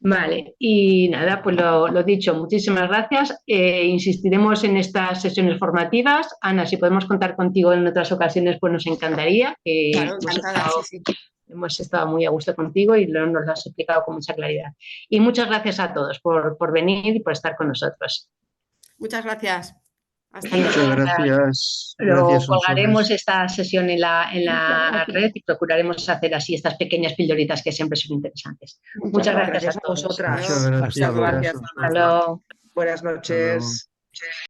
Vale, y nada, pues lo dicho, muchísimas gracias. Insistiremos en estas sesiones formativas. Ana, si podemos contar contigo en otras ocasiones, pues nos encantaría. Claro, encantada, sí. Hemos estado muy a gusto contigo y nos lo has explicado con mucha claridad. Y muchas gracias a todos por venir y por estar con nosotros. Muchas gracias. Muchas gracias. Lo colgaremos esta sesión en la red y procuraremos hacer así estas pequeñas pildoritas que siempre son interesantes. Muchas gracias a todos. Vosotras. Muchas gracias. Hasta luego. Hasta luego. Buenas noches.